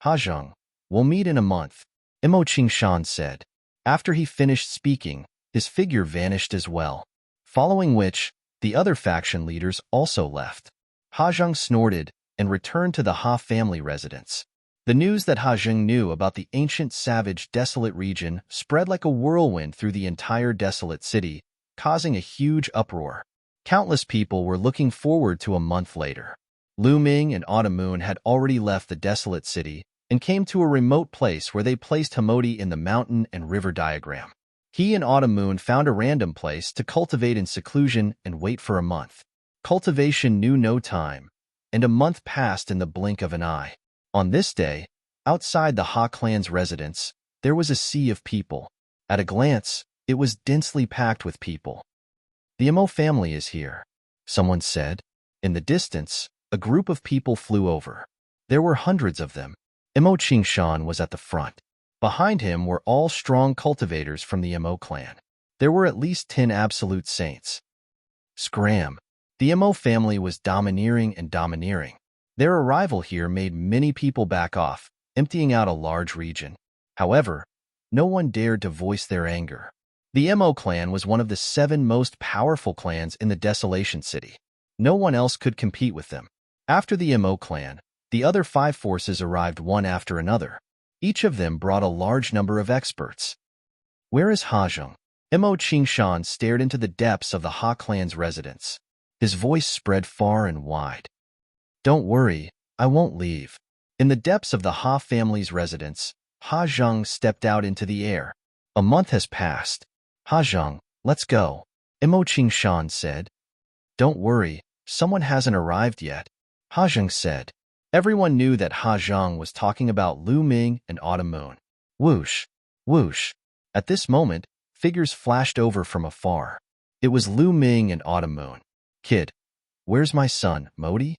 Ha Zheng, we'll meet in a month, Emo Qingshan said. After he finished speaking, his figure vanished as well, following which, the other faction leaders also left. Ha Zheng snorted and returned to the Ha family residence. The news that Ha Zheng knew about the ancient savage desolate region spread like a whirlwind through the entire desolate city, causing a huge uproar. Countless people were looking forward to a month later. Lu Ming and Autumn Moon had already left the desolate city and came to a remote place where they placed Hamodi in the mountain and river diagram. He and Autumn Moon found a random place to cultivate in seclusion and wait for a month. Cultivation knew no time, and a month passed in the blink of an eye. On this day, outside the Ha clan's residence, there was a sea of people. At a glance, it was densely packed with people. The Emo family is here, someone said. In the distance, a group of people flew over. There were hundreds of them. Emo Qingshan was at the front. Behind him were all strong cultivators from the Mo clan. There were at least 10 absolute saints. Scram. The Mo family was domineering and domineering. Their arrival here made many people back off, emptying out a large region. However, no one dared to voice their anger. The Mo clan was one of the 7 most powerful clans in the Desolation City. No one else could compete with them. After the Mo clan, the other 5 forces arrived one after another. Each of them brought a large number of experts. Where is Hajong? Mo Qingshan stared into the depths of the Ha clan's residence. His voice spread far and wide. Don't worry, I won't leave. In the depths of the Ha family's residence, Ha Zheng stepped out into the air. A month has passed. Ha Zheng, let's go, Mo Qingshan said. Don't worry, someone hasn't arrived yet, Ha Zheng said. Everyone knew that Ha Zheng was talking about Lu Ming and Autumn Moon. Whoosh, whoosh. At this moment, figures flashed over from afar. It was Lu Ming and Autumn Moon. Kid, where's my son, Modi?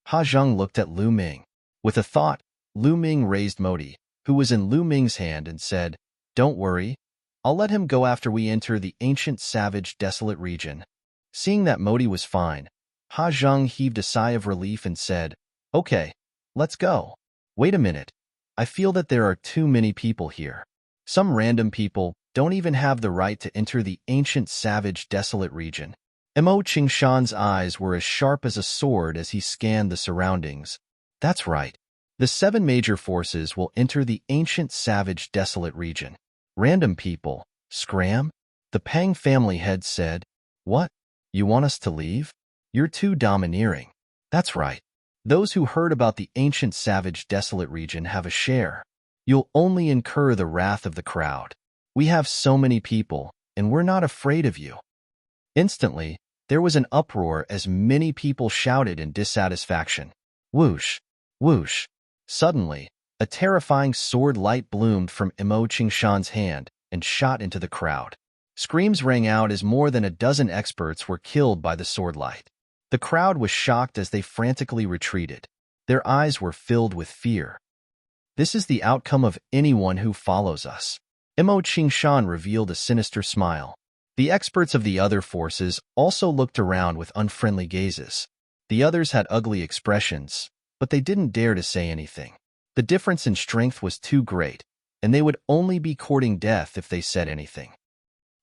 Ha Zheng looked at Lu Ming. With a thought, Lu Ming raised Modi, who was in Lu Ming's hand, and said, Don't worry, I'll let him go after we enter the ancient, savage, desolate region. Seeing that Modi was fine, Ha Zheng heaved a sigh of relief and said, Okay, let's go. Wait a minute. I feel that there are too many people here. Some random people don't even have the right to enter the ancient, savage, desolate region. Mo Qingshan's eyes were as sharp as a sword as he scanned the surroundings. That's right. The 7 major forces will enter the ancient, savage, desolate region. Random people. Scram? The Pang family head said. What? You want us to leave? You're too domineering. That's right. Those who heard about the ancient, savage, desolate region have a share. You'll only incur the wrath of the crowd. We have so many people, and we're not afraid of you. Instantly, there was an uproar as many people shouted in dissatisfaction. Whoosh, whoosh. Suddenly, a terrifying sword light bloomed from Mo Qingshan's hand and shot into the crowd. Screams rang out as more than a dozen experts were killed by the sword light. The crowd was shocked as they frantically retreated. Their eyes were filled with fear. This is the outcome of anyone who follows us. Mo Qingshan revealed a sinister smile. The experts of the other forces also looked around with unfriendly gazes. The others had ugly expressions, but they didn't dare to say anything. The difference in strength was too great, and they would only be courting death if they said anything.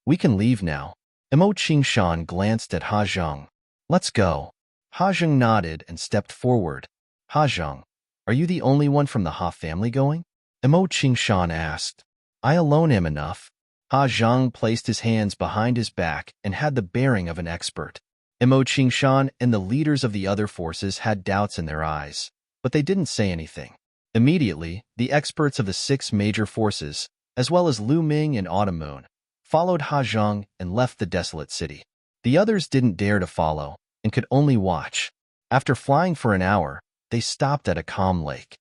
We can leave now. Mo Qingshan glanced at Ha Zheng. Let's go. Ha Zheng nodded and stepped forward. Ha Zheng, are you the only one from the Ha family going? Mo Qingshan asked. I alone am enough. Ha Zheng placed his hands behind his back and had the bearing of an expert. Mo Qingshan and the leaders of the other forces had doubts in their eyes, but they didn't say anything. Immediately, the experts of the 6 major forces, as well as Lu Ming and Autumn Moon, followed Ha Zheng and left the desolate city. The others didn't dare to follow and could only watch. After flying for an hour, they stopped at a calm lake.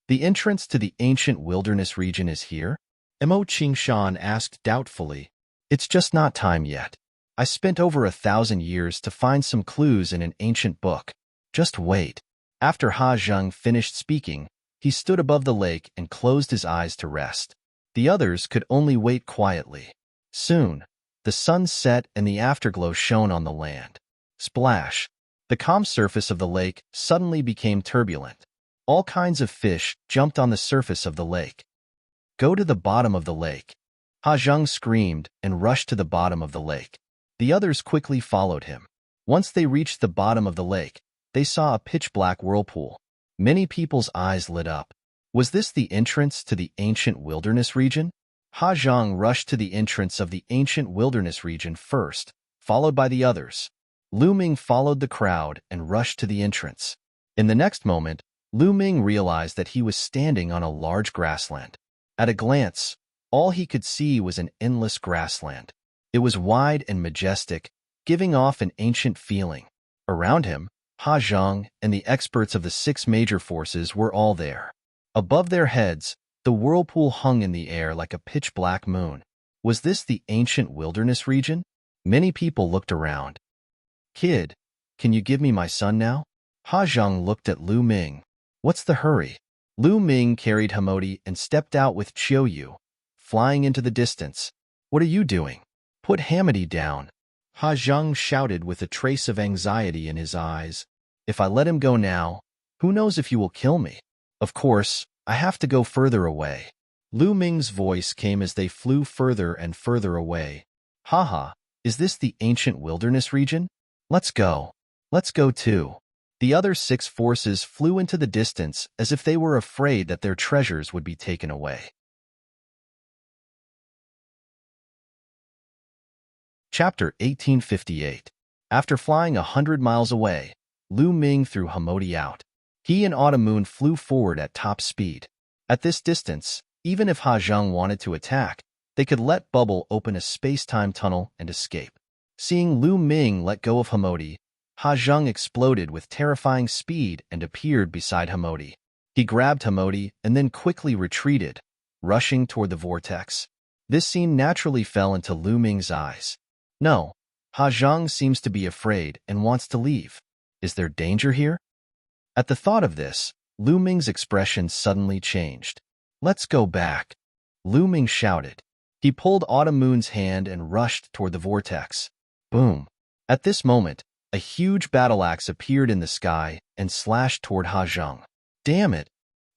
The entrance to the ancient wilderness region is here? Mo Qingshan asked doubtfully. It's just not time yet. I spent over 1,000 years to find some clues in an ancient book. Just wait. After Ha Zheng finished speaking, he stood above the lake and closed his eyes to rest. The others could only wait quietly. Soon, the sun set and the afterglow shone on the land. Splash! The calm surface of the lake suddenly became turbulent. All kinds of fish jumped on the surface of the lake. Go to the bottom of the lake. Ha Zheng screamed and rushed to the bottom of the lake. The others quickly followed him. Once they reached the bottom of the lake, they saw a pitch-black whirlpool. Many people's eyes lit up. Was this the entrance to the ancient wilderness region? Ha Zheng rushed to the entrance of the ancient wilderness region first, followed by the others. Lu Ming followed the crowd and rushed to the entrance. In the next moment, Lu Ming realized that he was standing on a large grassland. At a glance, all he could see was an endless grassland. It was wide and majestic, giving off an ancient feeling. Around him, Ha Zheng and the experts of the 6 major forces were all there. Above their heads, the whirlpool hung in the air like a pitch-black moon. Was this the ancient wilderness region? Many people looked around. Kid, can you give me my son now? Ha Zheng looked at Lu Ming. What's the hurry? Lu Ming carried Hamodi and stepped out with Qiuyu, flying into the distance. What are you doing? Put Hamodi down. Ha Zheng shouted with a trace of anxiety in his eyes. If I let him go now, who knows if you will kill me? Of course, I have to go further away. Lu Ming's voice came as they flew further and further away. Haha, is this the ancient wilderness region? Let's go. Let's go too. The other 6 forces flew into the distance as if they were afraid that their treasures would be taken away. Chapter 1858. After flying 100 miles away, Lu Ming threw Hamodi out. He and Autumn Moon flew forward at top speed. At this distance, even if Ha Zheng wanted to attack, they could let Bubble open a space-time tunnel and escape. Seeing Lu Ming let go of Hamodi, Ha Zheng exploded with terrifying speed and appeared beside Hamodi. He grabbed Hamodi and then quickly retreated, rushing toward the vortex. This scene naturally fell into Lu Ming's eyes. No, Ha Zheng seems to be afraid and wants to leave. Is there danger here? At the thought of this, Lu Ming's expression suddenly changed. Let's go back, Lu Ming shouted. He pulled Autumn Moon's hand and rushed toward the vortex. Boom! At this moment, a huge battle axe appeared in the sky and slashed toward Ha Zheng. Damn it!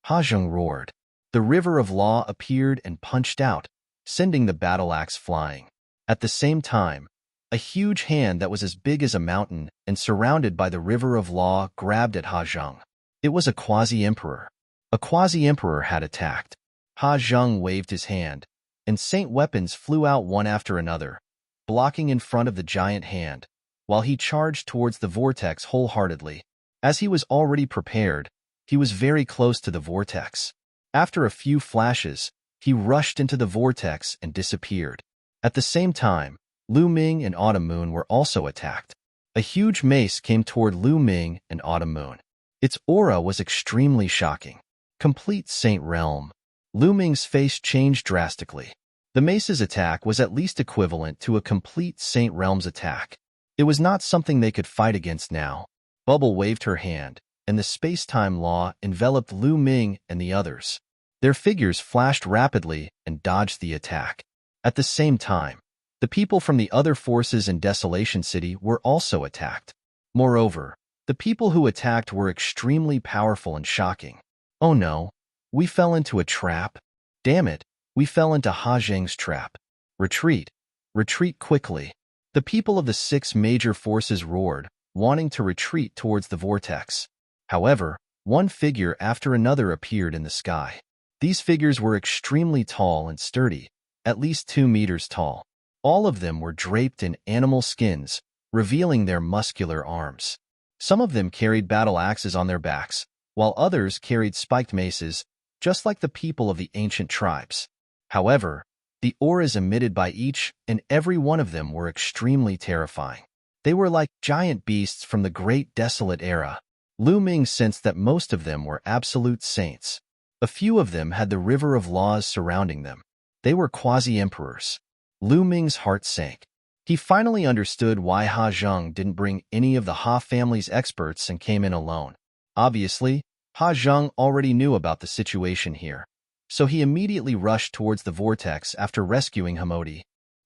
Ha Zheng roared. The river of law appeared and punched out, sending the battle axe flying. At the same time, a huge hand that was as big as a mountain and surrounded by the river of law grabbed at Ha Zheng. It was a quasi-emperor. A quasi-emperor had attacked. Ha Zheng waved his hand, and saint weapons flew out one after another, blocking in front of the giant hand, while he charged towards the vortex wholeheartedly. As he was already prepared, he was very close to the vortex. After a few flashes, he rushed into the vortex and disappeared. At the same time, Lu Ming and Autumn Moon were also attacked. A huge mace came toward Lu Ming and Autumn Moon. Its aura was extremely shocking. Complete Saint Realm. Lu Ming's face changed drastically. The mace's attack was at least equivalent to a complete Saint Realm's attack. It was not something they could fight against now. Bubble waved her hand, and the space-time law enveloped Lu Ming and the others. Their figures flashed rapidly and dodged the attack. At the same time, the people from the other forces in Desolation City were also attacked. Moreover, the people who attacked were extremely powerful and shocking. Oh no, we fell into a trap. Damn it, we fell into Ha Zheng's trap. Retreat. Retreat quickly. The people of the 6 major forces roared, wanting to retreat towards the vortex. However, one figure after another appeared in the sky. These figures were extremely tall and sturdy, at least 2 meters tall. All of them were draped in animal skins, revealing their muscular arms. Some of them carried battle axes on their backs, while others carried spiked maces, just like the people of the ancient tribes. However, the auras emitted by each and every one of them were extremely terrifying. They were like giant beasts from the Great Desolate Era. Lu Ming sensed that most of them were absolute saints. A few of them had the river of laws surrounding them. They were quasi-emperors. Lu Ming's heart sank. He finally understood why Ha Zheng didn't bring any of the Ha family's experts and came in alone. Obviously, Ha Zheng already knew about the situation here, so he immediately rushed towards the vortex after rescuing Hamodi.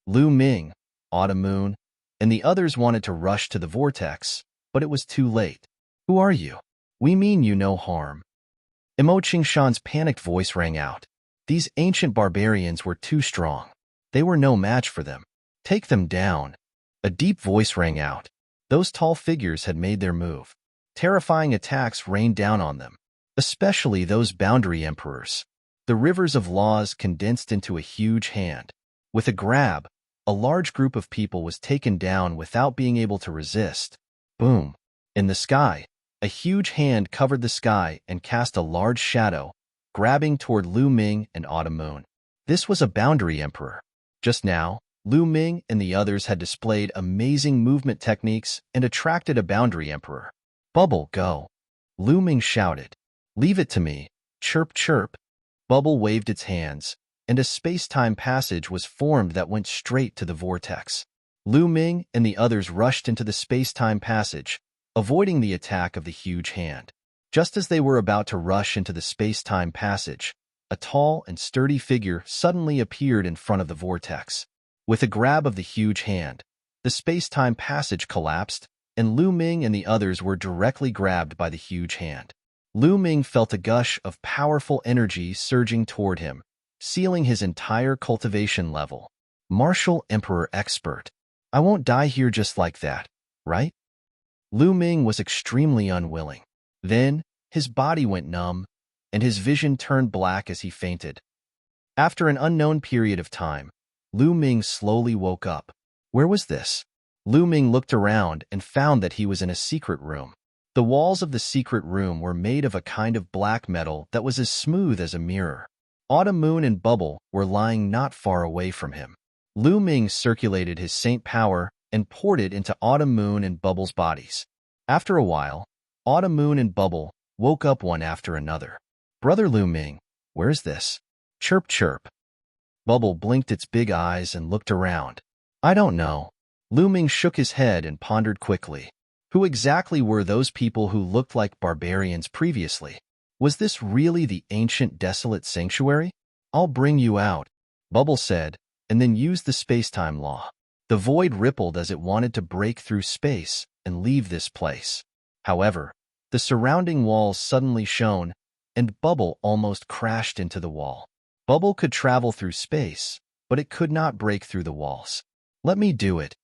Lu Ming, Autumn Moon, and the others wanted to rush to the vortex, but it was too late. Who are you? We mean you no harm. Imo Qingshan's panicked voice rang out. These ancient barbarians were too strong. They were no match for them. Take them down. A deep voice rang out. Those tall figures had made their move. Terrifying attacks rained down on them, especially those boundary emperors. The rivers of laws condensed into a huge hand. With a grab, a large group of people was taken down without being able to resist. Boom. In the sky, a huge hand covered the sky and cast a large shadow, grabbing toward Lu Ming and Autumn Moon. This was a boundary emperor. Just now, Lu Ming and the others had displayed amazing movement techniques and attracted a boundary emperor. Bubble, go. Lu Ming shouted. Leave it to me. Chirp, chirp. Bubble waved its hands, and a space-time passage was formed that went straight to the vortex. Lu Ming and the others rushed into the space-time passage, avoiding the attack of the huge hand. Just as they were about to rush into the space-time passage, a tall and sturdy figure suddenly appeared in front of the vortex. With a grab of the huge hand, the space-time passage collapsed, and Lu Ming and the others were directly grabbed by the huge hand. Lu Ming felt a gush of powerful energy surging toward him, sealing his entire cultivation level. Martial Emperor Expert. I won't die here just like that, right? Lu Ming was extremely unwilling. Then, his body went numb, and his vision turned black as he fainted. After an unknown period of time, Lu Ming slowly woke up. Where was this? Lu Ming looked around and found that he was in a secret room. The walls of the secret room were made of a kind of black metal that was as smooth as a mirror. Autumn Moon and Bubble were lying not far away from him. Lu Ming circulated his saint power and poured it into Autumn Moon and Bubble's bodies. After a while, Autumn Moon and Bubble woke up one after another. Brother Lu Ming, where's this? Chirp, chirp. Bubble blinked its big eyes and looked around. I don't know. Lu Ming shook his head and pondered quickly. Who exactly were those people who looked like barbarians previously? Was this really the ancient desolate sanctuary? I'll bring you out, Bubble said, and then used the space-time law. The void rippled as it wanted to break through space and leave this place. However, the surrounding walls suddenly shone, and Bubble almost crashed into the wall. Bubble could travel through space, but it could not break through the walls. Let me do it.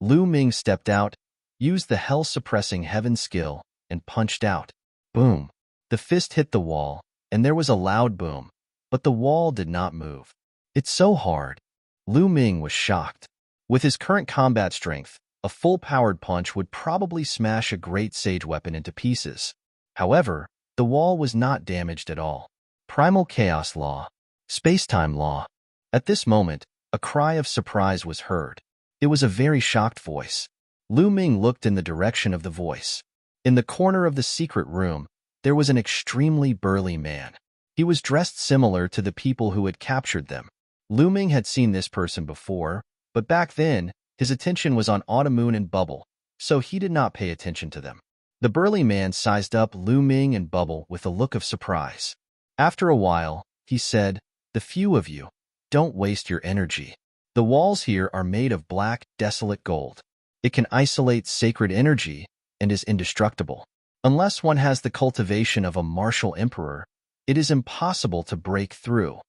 Lu Ming stepped out, used the hell-suppressing heaven skill, and punched out. Boom. The fist hit the wall, and there was a loud boom, but the wall did not move. It's so hard. Lu Ming was shocked. With his current combat strength, a full-powered punch would probably smash a great sage weapon into pieces. However, the wall was not damaged at all. Primal Chaos Law. Space-time Law. At this moment, a cry of surprise was heard. It was a very shocked voice. Lu Ming looked in the direction of the voice. In the corner of the secret room, there was an extremely burly man. He was dressed similar to the people who had captured them. Lu Ming had seen this person before, but back then, his attention was on Autumn Moon and Bubble, so he did not pay attention to them. The burly man sized up Lu Ming and Bubble with a look of surprise. After a while, he said, "The few of you, don't waste your energy. The walls here are made of black, desolate gold. It can isolate sacred energy and is indestructible. Unless one has the cultivation of a martial emperor, it is impossible to break through."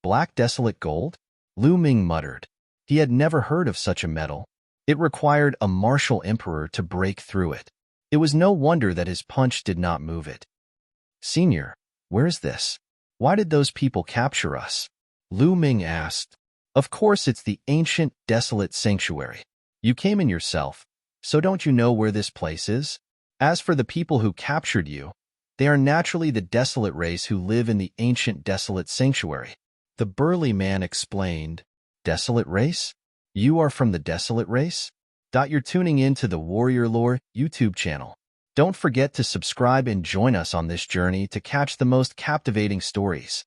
Black desolate gold? Lu Ming muttered. He had never heard of such a metal. It required a martial emperor to break through it. It was no wonder that his punch did not move it. Senior, where is this? Why did those people capture us? Lu Ming asked. Of course it's the ancient, desolate sanctuary. You came in yourself, so don't you know where this place is? As for the people who captured you, they are naturally the desolate race who live in the ancient, desolate sanctuary. The burly man explained. Desolate race? You are from the desolate race? You're tuning in to the Warrior Lore YouTube channel. Don't forget to subscribe and join us on this journey to catch the most captivating stories.